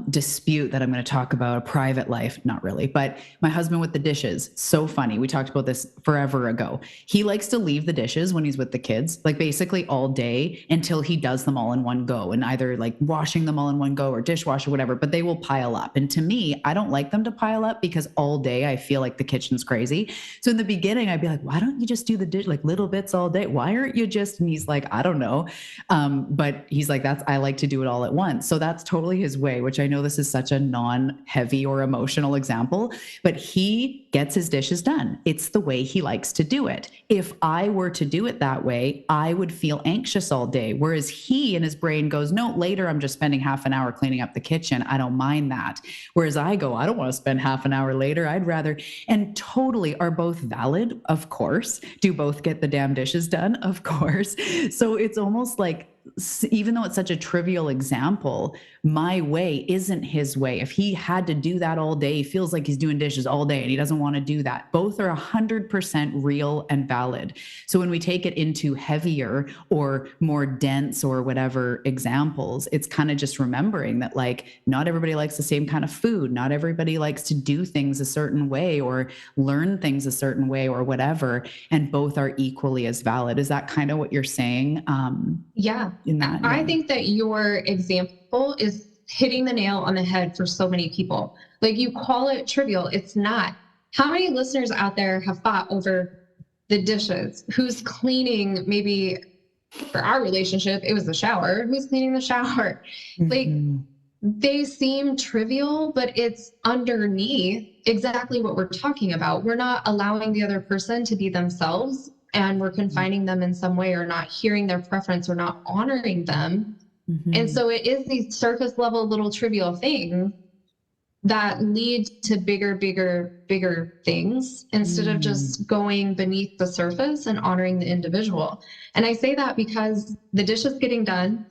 dispute that I'm going to talk about, a private life, not really, but my husband with the dishes. So funny. We talked about this forever ago. He likes to leave the dishes when he's with the kids, like basically all day until he does them all in one go, and either like washing them all in one go or dishwasher, whatever, but they will pile up. And to me, I don't like them to pile up because all day I feel like the kitchen's crazy. So in the beginning, I'd be like, why don't you just do the dish, like little bits all day? Why aren't you just, and he's like, I don't know. But he's like, I like to do it all at once. So that's totally his way, which I know this is such a non-heavy or emotional example, but he gets his dishes done. It's the way he likes to do it. If I were to do it that way, I would feel anxious all day. Whereas he in his brain goes, no, later I'm just spending half an hour cleaning up the kitchen. I don't mind that. Whereas I go, I don't want to spend half an hour later. I'd rather, and totally are both valid. Of course. Do both get the damn dishes done? Of course. So it's almost like, even though it's such a trivial example, my way isn't his way. If he had to do that all day, he feels like he's doing dishes all day and he doesn't want to do that. Both are 100% real and valid. So when we take it into heavier or more dense or whatever examples, it's kind of just remembering that like not everybody likes the same kind of food. Not everybody likes to do things a certain way or learn things a certain way or whatever. And both are equally as valid. Is that kind of what you're saying? Yeah. In that, I think that your example is hitting the nail on the head for so many people. Like you call it trivial. It's not. How many listeners out there have fought over the dishes? Who's cleaning? Maybe for our relationship, it was the shower. Who's cleaning the shower? Like they seem trivial, but it's underneath exactly what we're talking about. We're not allowing the other person to be themselves, and we're confining them in some way or not hearing their preference or not honoring them. And so it is these surface level little trivial things that lead to bigger things instead of just going beneath the surface and honoring the individual. And I say that because the dishes getting done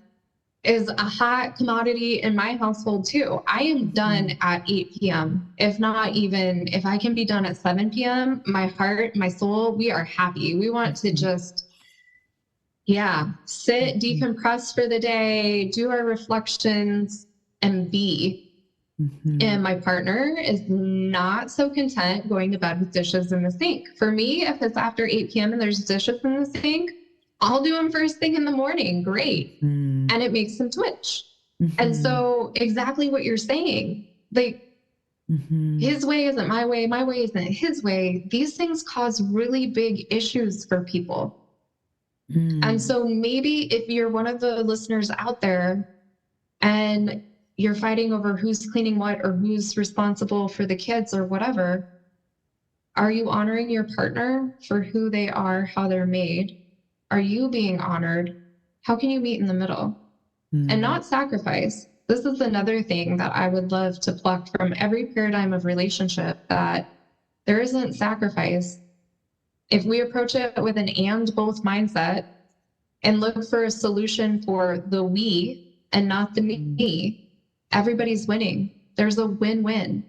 is a hot commodity in my household too. I am done at 8 p.m. If not even, if I can be done at 7 p.m., my heart, my soul, we are happy. We want to just, sit, decompress for the day, do our reflections, and be. And my partner is not so content going to bed with dishes in the sink. For me, if it's after 8 p.m. and there's dishes in the sink, I'll do them first thing in the morning. Great. And it makes them twitch. And so exactly what you're saying, like his way isn't my way isn't his way. These things cause really big issues for people. And so maybe if you're one of the listeners out there and you're fighting over who's cleaning what or who's responsible for the kids or whatever, are you honoring your partner for who they are, how they're made? Are you being honored? How can you meet in the middle and not sacrifice? This is another thing that I would love to pluck from every paradigm of relationship, that there isn't sacrifice. If we approach it with an and both mindset and look for a solution for the we and not the me, everybody's winning. There's a win-win.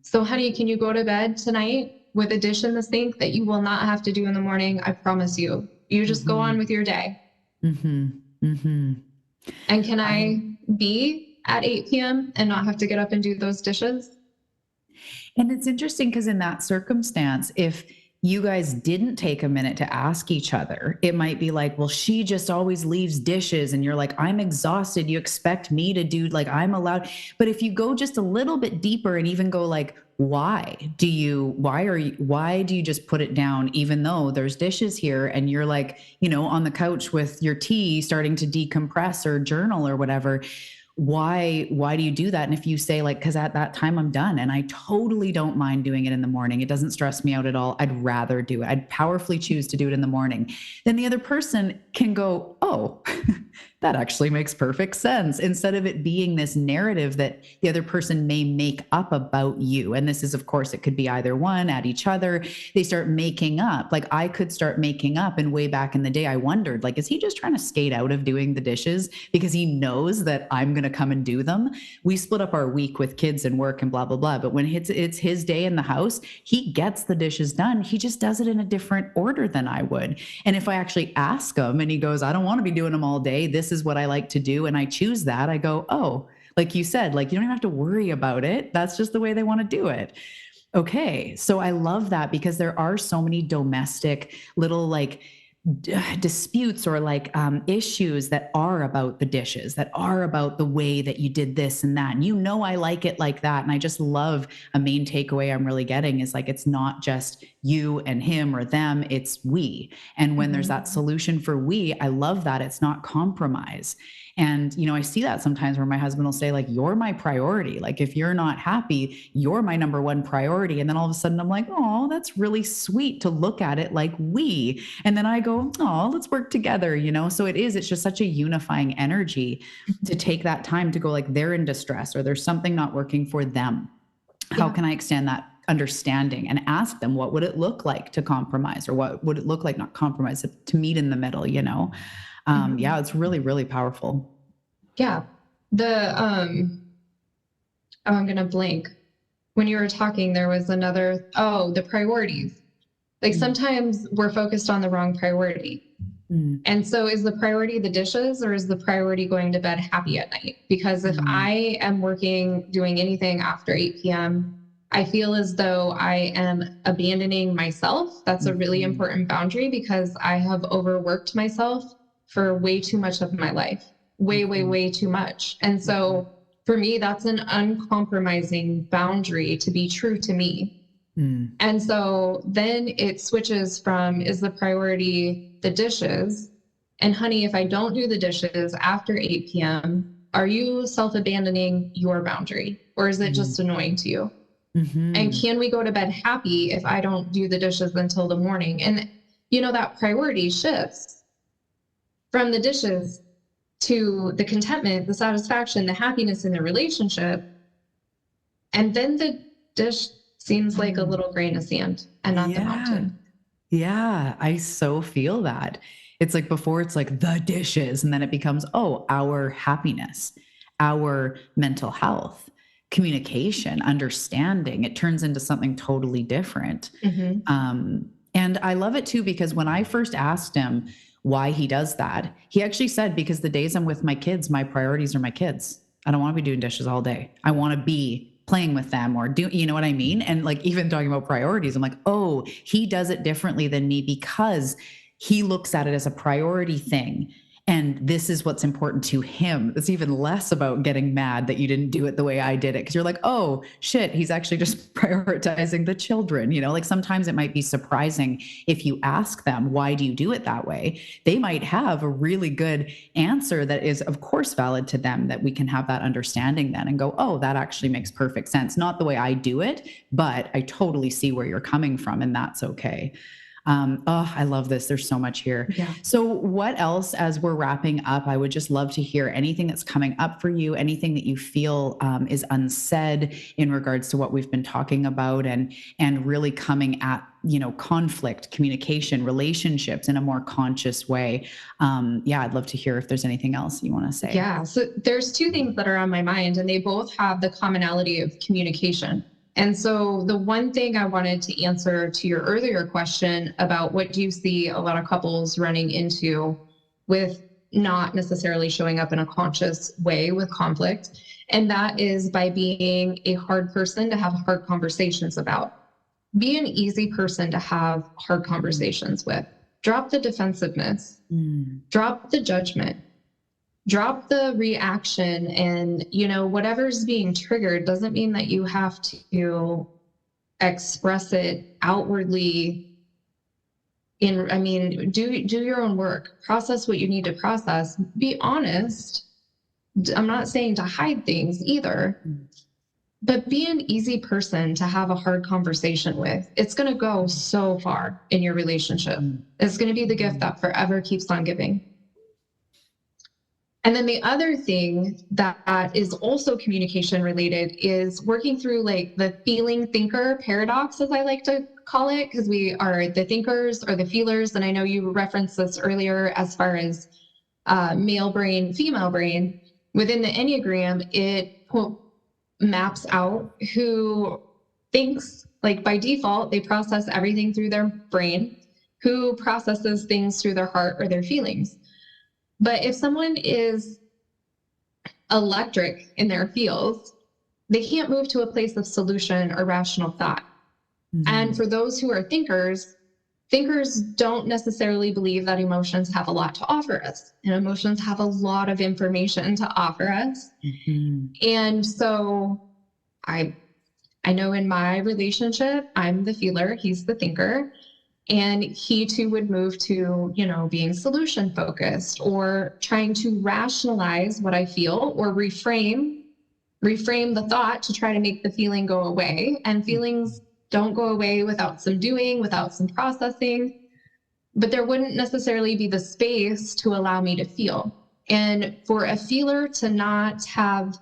So honey, can you go to bed tonight with a dish in the sink that you will not have to do in the morning? I promise you. You just go on with your day. And can I be at 8 p.m. and not have to get up and do those dishes? And it's interesting because in that circumstance, if you guys didn't take a minute to ask each other, it might be like, well, she just always leaves dishes. And you're like, I'm exhausted. You expect me to do, like, I'm allowed. But if you go just a little bit deeper and even go like, why do you just put it down, even though there's dishes here and you're like, on the couch with your tea starting to decompress or journal or whatever? Why do you do that? And if you say like, because at that time I'm done and I totally don't mind doing it in the morning, it doesn't stress me out at all, I'd rather do it, I'd powerfully choose to do it in the morning, then the other person can go, oh, that actually makes perfect sense, instead of it being this narrative that the other person may make up about you. And this is, of course, it could be either one, at each other. They start making up. Like I could start making up. And way back in the day, I wondered, like, is he just trying to skate out of doing the dishes because he knows that I'm going to come and do them? We split up our week with kids and work and blah, blah, blah. But when it's his day in the house, he gets the dishes done. He just does it in a different order than I would. And if I actually ask him and he goes, I don't want to be doing them all day, this is what I like to do, and I choose that, I go, oh, Like you said, like, you don't even have to worry about it. That's just the way they want to do it. Okay. So I love that, because there are so many domestic little like disputes or like issues that are about the dishes, that are about the way that you did this and that. And you know, I like it like that. And I just love, a main takeaway I'm really getting is like, it's not just you and him or them, it's we. And when there's that solution for we, I love that it's not compromise. And, you know, I see that sometimes where my husband will say, like, you're my priority. Like, if you're not happy, you're my number one priority. And then all of a sudden I'm like, oh, that's really sweet to look at it like we. And then I go, oh, let's work together, you know? So it's just such a unifying energy to take that time to go, like, they're in distress or there's something not working for them. How can I extend that understanding and ask them, what would it look like to compromise, or what would it look like, not compromise, to meet in the middle, you know? Yeah, it's really, really powerful. Yeah. I'm going to blank. When you were talking, there was another, the priorities. Like sometimes we're focused on the wrong priority. And so is the priority the dishes, or is the priority going to bed happy at night? Because if I am doing anything after 8 p.m., I feel as though I am abandoning myself. That's a really important boundary, because I have overworked myself for way too much of my life, way too much. And so for me, that's an uncompromising boundary to be true to me. And so then it switches from, is the priority the dishes? And honey, if I don't do the dishes after 8 p.m., are you self-abandoning your boundary, or is it just annoying to you? And can we go to bed happy if I don't do the dishes until the morning? And you know, that priority shifts from the dishes to the contentment, the satisfaction, the happiness in the relationship. And then the dish seems like a little grain of sand and not the mountain. Yeah, I so feel that. It's like, before it's like the dishes, and then it becomes, our happiness, our mental health, communication, understanding. It turns into something totally different. And I love it too, because when I first asked him why he does that, he actually said, because the days I'm with my kids, my priorities are my kids. I don't want to be doing dishes all day. I want to be playing with them, or you know what I mean? And like, even talking about priorities, I'm like, oh, he does it differently than me, because he looks at it as a priority thing. And this is what's important to him. It's even less about getting mad that you didn't do it the way I did it. Cause you're like, oh shit, he's actually just prioritizing the children. You know, like sometimes it might be surprising if you ask them, why do you do it that way? They might have a really good answer that is of course valid to them, that we can have that understanding then and go, oh, that actually makes perfect sense. Not the way I do it, but I totally see where you're coming from, and that's okay. I love this. There's so much here. Yeah. So what else, as we're wrapping up, I would just love to hear anything that's coming up for you, anything that you feel is unsaid in regards to what we've been talking about, and really coming at, you know, conflict, communication, relationships in a more conscious way. I'd love to hear if there's anything else you want to say. Yeah. So there's two things that are on my mind, and they both have the commonality of communication. And so the one thing I wanted to answer to your earlier question about what do you see a lot of couples running into with not necessarily showing up in a conscious way with conflict, and that is by being a hard person to have hard conversations about. Be an easy person to have hard conversations with. Drop the defensiveness, drop the judgment, drop the reaction, and, you know, whatever's being triggered doesn't mean that you have to express it outwardly. Do your own work, process what you need to process, be honest. I'm not saying to hide things either, but be an easy person to have a hard conversation with. It's going to go so far in your relationship. It's going to be the gift that forever keeps on giving. And then the other thing that is also communication related is working through like the feeling thinker paradox, as I like to call it, because we are the thinkers or the feelers. And I know you referenced this earlier as far as male brain, female brain. Within the Enneagram, it maps out who thinks, like by default, they process everything through their brain, who processes things through their heart or their feelings. But if someone is electric in their fields, they can't move to a place of solution or rational thought. And for those who are thinkers don't necessarily believe that emotions have a lot to offer us, and emotions have a lot of information to offer us. And so I know in my relationship, I'm the feeler, he's the thinker, and he too would move to, being solution focused or trying to rationalize what I feel or reframe the thought to try to make the feeling go away. And feelings don't go away without some doing, without some processing, but there wouldn't necessarily be the space to allow me to feel. And for a feeler to not have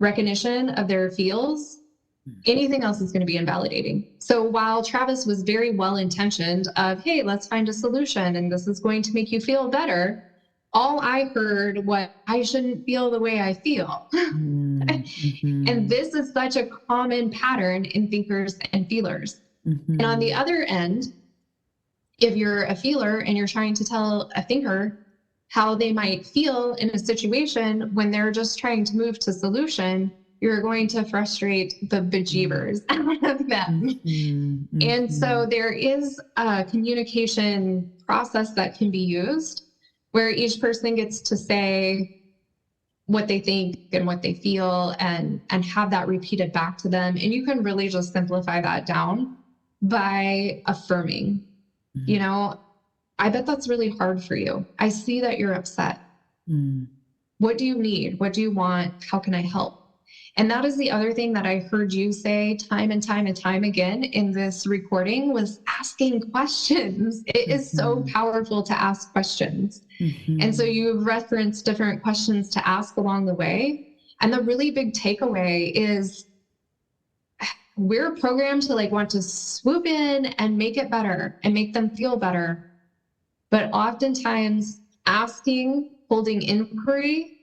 recognition of their feels, anything else is going to be invalidating. So while Travis was very well-intentioned of, hey, let's find a solution and this is going to make you feel better, all I heard was, I shouldn't feel the way I feel. And this is such a common pattern in thinkers and feelers. And on the other end, if you're a feeler and you're trying to tell a thinker how they might feel in a situation when they're just trying to move to solution, you're going to frustrate the bejeebers out of them. And so there is a communication process that can be used where each person gets to say what they think and what they feel and have that repeated back to them. And you can really just simplify that down by affirming, I bet that's really hard for you. I see that you're upset. What do you need? What do you want? How can I help? And that is the other thing that I heard you say time and time and time again in this recording was asking questions. It is so powerful to ask questions. And so you've referenced different questions to ask along the way. And the really big takeaway is we're programmed to want to swoop in and make it better and make them feel better. But oftentimes asking, holding inquiry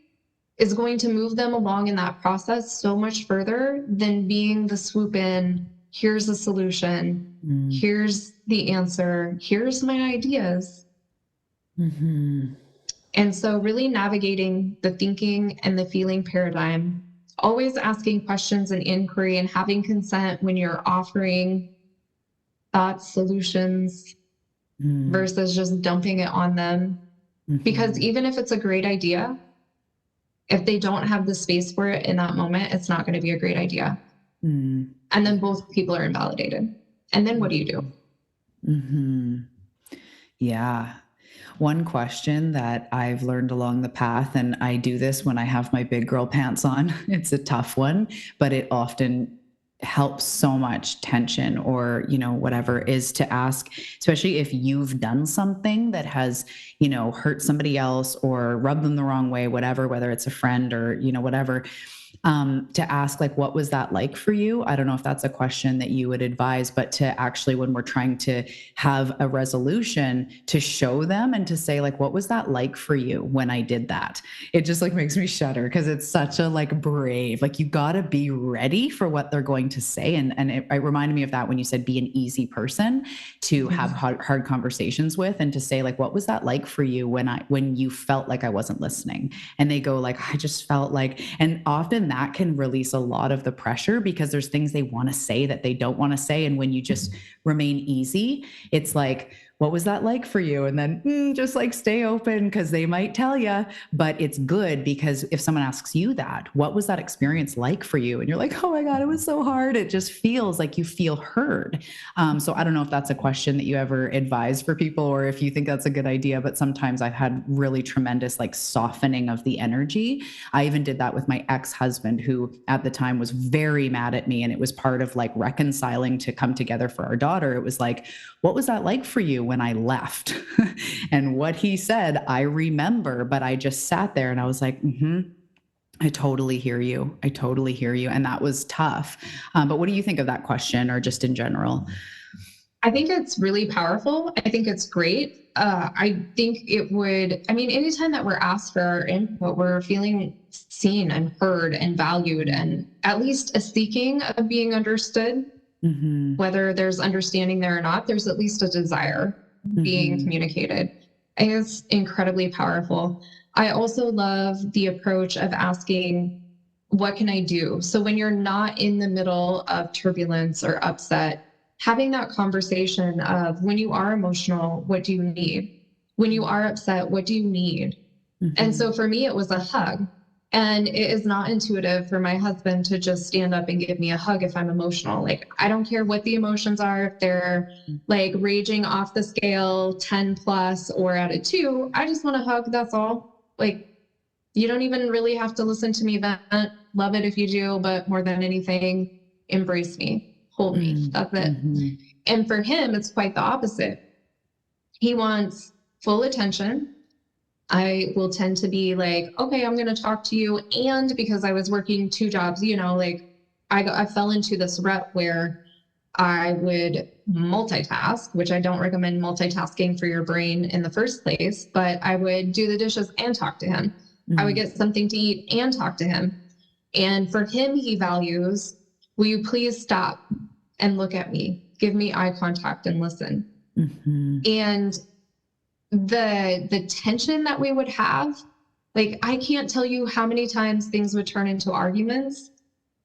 is going to move them along in that process so much further than being the swoop in, here's the solution, here's the answer, here's my ideas. And so really navigating the thinking and the feeling paradigm, always asking questions and inquiry and having consent when you're offering thoughts, solutions, versus just dumping it on them. Because even if it's a great idea, if they don't have the space for it in that moment, it's not going to be a great idea. And then both people are invalidated. And then what do you do? Yeah. One question that I've learned along the path, and I do this when I have my big girl pants on, it's a tough one, but it often helps so much tension or, whatever, is to ask, especially if you've done something that has, hurt somebody else or rubbed them the wrong way, whatever, whether it's a friend or, whatever, to ask what was that like for you? I don't know if that's a question that you would advise, but to actually, when we're trying to have a resolution, to show them and to say what was that like for you when I did that? It just makes me shudder because it's such a brave, you gotta be ready for what they're going to say. And it reminded me of that when you said be an easy person to have hard conversations with, and to say what was that like for you when you felt like I wasn't listening? And they go I just felt and often that can release a lot of the pressure because there's things they want to say that they don't want to say. And when you just remain easy, it's what was that like for you? And then just stay open because they might tell you, but it's good because if someone asks you that, what was that experience like for you? And you're oh my God, it was so hard. It just feels like you feel heard. So I don't know if that's a question that you ever advise for people or if you think that's a good idea, but sometimes I've had really tremendous softening of the energy. I even did that with my ex-husband who at the time was very mad at me. And it was part of reconciling to come together for our daughter. It was what was that like for you when I left? And what he said, I remember, but I just sat there and I was I totally hear you. I totally hear you. And that was tough. But what do you think of that question or just in general? I think it's really powerful. I think it's great. I think it would, anytime that we're asked for our input, we're feeling seen and heard and valued and at least a seeking of being understood. Whether there's understanding there or not, there's at least a desire being communicated. I think it's incredibly powerful. I also love the approach of asking, what can I do? So when you're not in the middle of turbulence or upset, having that conversation of, when you are emotional, what do you need? When you are upset, what do you need? And so for me, it was a hug. And it is not intuitive for my husband to just stand up and give me a hug if I'm emotional. Like, I don't care what the emotions are, if they're like raging off the scale 10 plus or at a 2, I just want a hug. That's all. Like, you don't even really have to listen to me vent. Love it if you do, but more than anything, embrace me, hold me. That's it. And for him, it's quite the opposite. He wants full attention. I will tend to be like, okay, I'm going to talk to you. And because I was working 2 jobs, you know, like I fell into this rut where I would multitask, which I don't recommend multitasking for your brain in the first place, but I would do the dishes and talk to him. I would get something to eat and talk to him. And for him, he values, will you please stop and look at me, give me eye contact and listen. And the tension that we would have, like, I can't tell you how many times things would turn into arguments,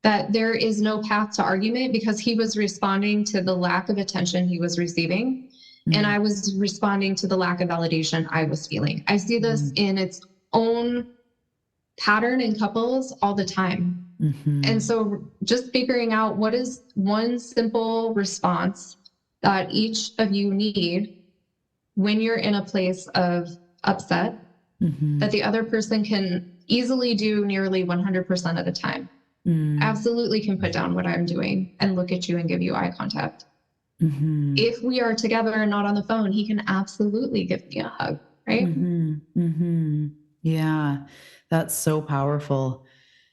that there is no path to argument because he was responding to the lack of attention he was receiving. And I was responding to the lack of validation I was feeling. I see this in its own pattern in couples all the time. And so just figuring out what is one simple response that each of you need when you're in a place of upset that the other person can easily do nearly 100% of the time. Absolutely can put down what I'm doing and look at you and give you eye contact. If we are together and not on the phone, he can absolutely give me a hug, right? Yeah, that's so powerful.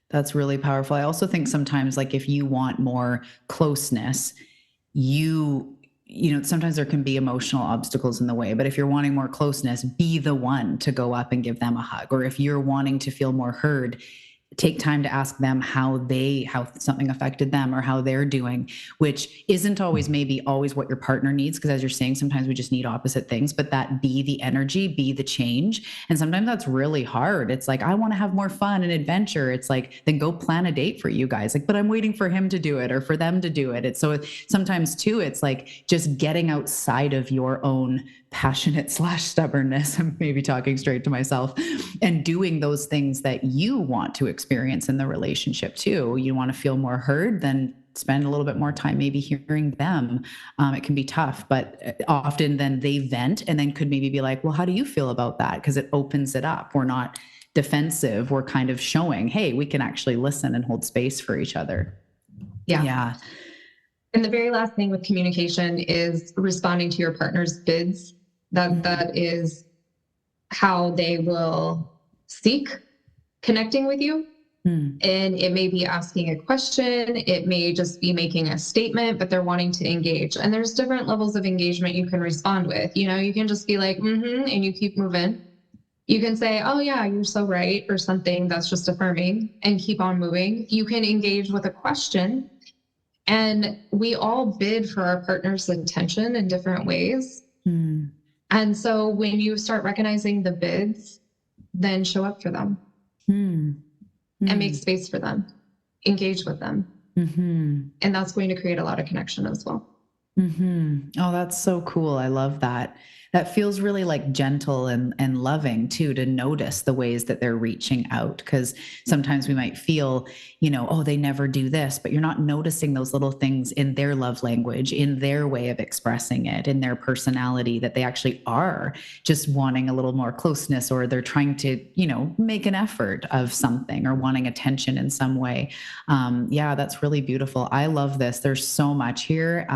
That's really powerful. I also think sometimes, like, if you want more closeness, you know, sometimes there can be emotional obstacles in the way, but if you're wanting more closeness, be the one to go up and give them a hug. Or if you're wanting to feel more heard, take time to ask them how something affected them or how they're doing, which isn't always what your partner needs. Because as you're saying, sometimes we just need opposite things, but that be the energy, be the change. And sometimes that's really hard. It's like, I want to have more fun and adventure. It's like, then go plan a date for you guys. Like, but I'm waiting for him to do it or for them to do it. It's so sometimes too, it's like just getting outside of your own passionate / stubbornness. I'm maybe talking straight to myself, and doing those things that you want to experience in the relationship too. You want to feel more heard, then spend a little bit more time maybe hearing them. It can be tough, but often then they vent and then could maybe be like, well, how do you feel about that? Because it opens it up. We're not defensive. We're kind of showing, hey, we can actually listen and hold space for each other. Yeah. And the very last thing with communication is responding to your partner's bids. That is how they will seek connecting with you. And it may be asking a question. It may just be making a statement, but they're wanting to engage. And there's different levels of engagement you can respond with. You know, you can just be like, and you keep moving. You can say, oh yeah, you're so right, or something that's just affirming, and keep on moving. You can engage with a question. And we all bid for our partner's attention in different ways. And so when you start recognizing the bids, then show up for them and make space for them, engage with them. And that's going to create a lot of connection as well. Oh, that's so cool. I love that. That feels really like gentle and loving too, to notice the ways that they're reaching out. Because sometimes we might feel, you know, oh, they never do this, but you're not noticing those little things in their love language, in their way of expressing it, in their personality, that they actually are just wanting a little more closeness, or they're trying to, you know, make an effort of something or wanting attention in some way. Yeah, that's really beautiful. I love this. There's so much here.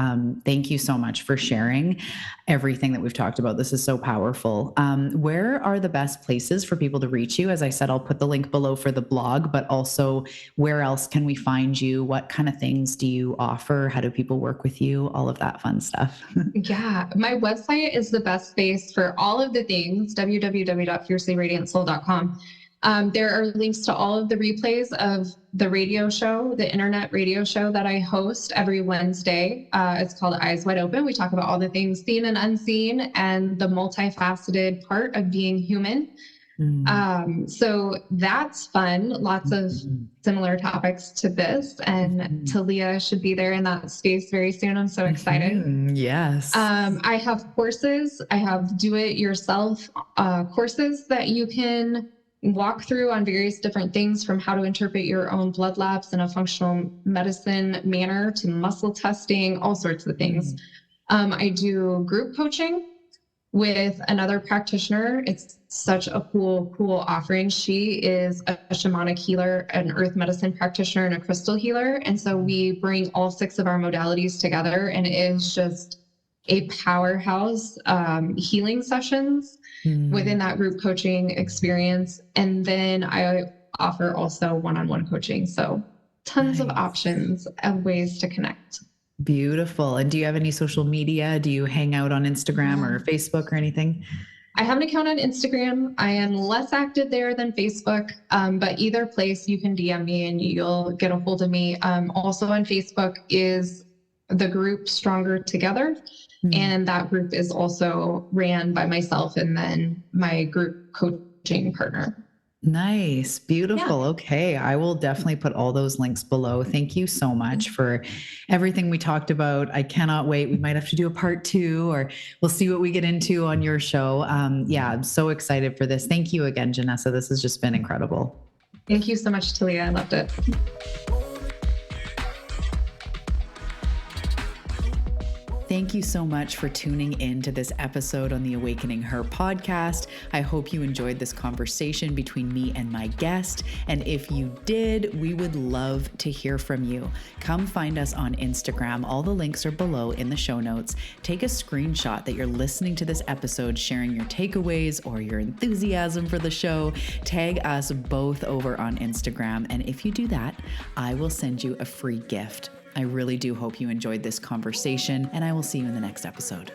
Thank you so much for sharing everything that we've talked about. This is so powerful. Where are the best places for people to reach you? As I said, I'll put the link below for the blog, but also where else can we find you? What kind of things do you offer? How do people work with you? All of that fun stuff. Yeah, my website is the best space for all of the things, www.fiercelyradiantsoul.com. There are links to all of the replays of the radio show, the internet radio show that I host every Wednesday. It's called Eyes Wide Open. We talk about all the things seen and unseen and the multifaceted part of being human. So that's fun. Lots of similar topics to this, and Talia should be there in that space very soon. I'm so excited. Yes. I have courses. I have do-it-yourself courses that you can walk through on various different things, from how to interpret your own blood labs in a functional medicine manner to muscle testing, all sorts of things. I do group coaching with another practitioner. It's such a cool offering. She is a shamanic healer, an earth medicine practitioner, and a crystal healer. And so we bring all 6 of our modalities together, and it is just a powerhouse healing sessions within that group coaching experience. And then I offer also one-on-one coaching. So tons of options of ways to connect. Beautiful. And do you have any social media? Do you hang out on Instagram or Facebook or anything? I have an account on Instagram. I am less active there than Facebook, but either place you can DM me and you'll get a hold of me. Also on Facebook is the group Stronger Together. And that group is also ran by myself and then my group coaching partner. Nice. Beautiful. Yeah. Okay. I will definitely put all those links below. Thank you so much for everything we talked about. I cannot wait. We might have to do a part 2, or we'll see what we get into on your show. Yeah, I'm so excited for this. Thank you again, Janessa. This has just been incredible. Thank you so much, Talia. I loved it. Thank you so much for tuning in to this episode on the Awakening Her podcast. I hope you enjoyed this conversation between me and my guest. And if you did, we would love to hear from you. Come find us on Instagram. All the links are below in the show notes. Take a screenshot that you're listening to this episode, sharing your takeaways or your enthusiasm for the show. Tag us both over on Instagram. And if you do that, I will send you a free gift. I really do hope you enjoyed this conversation, and I will see you in the next episode.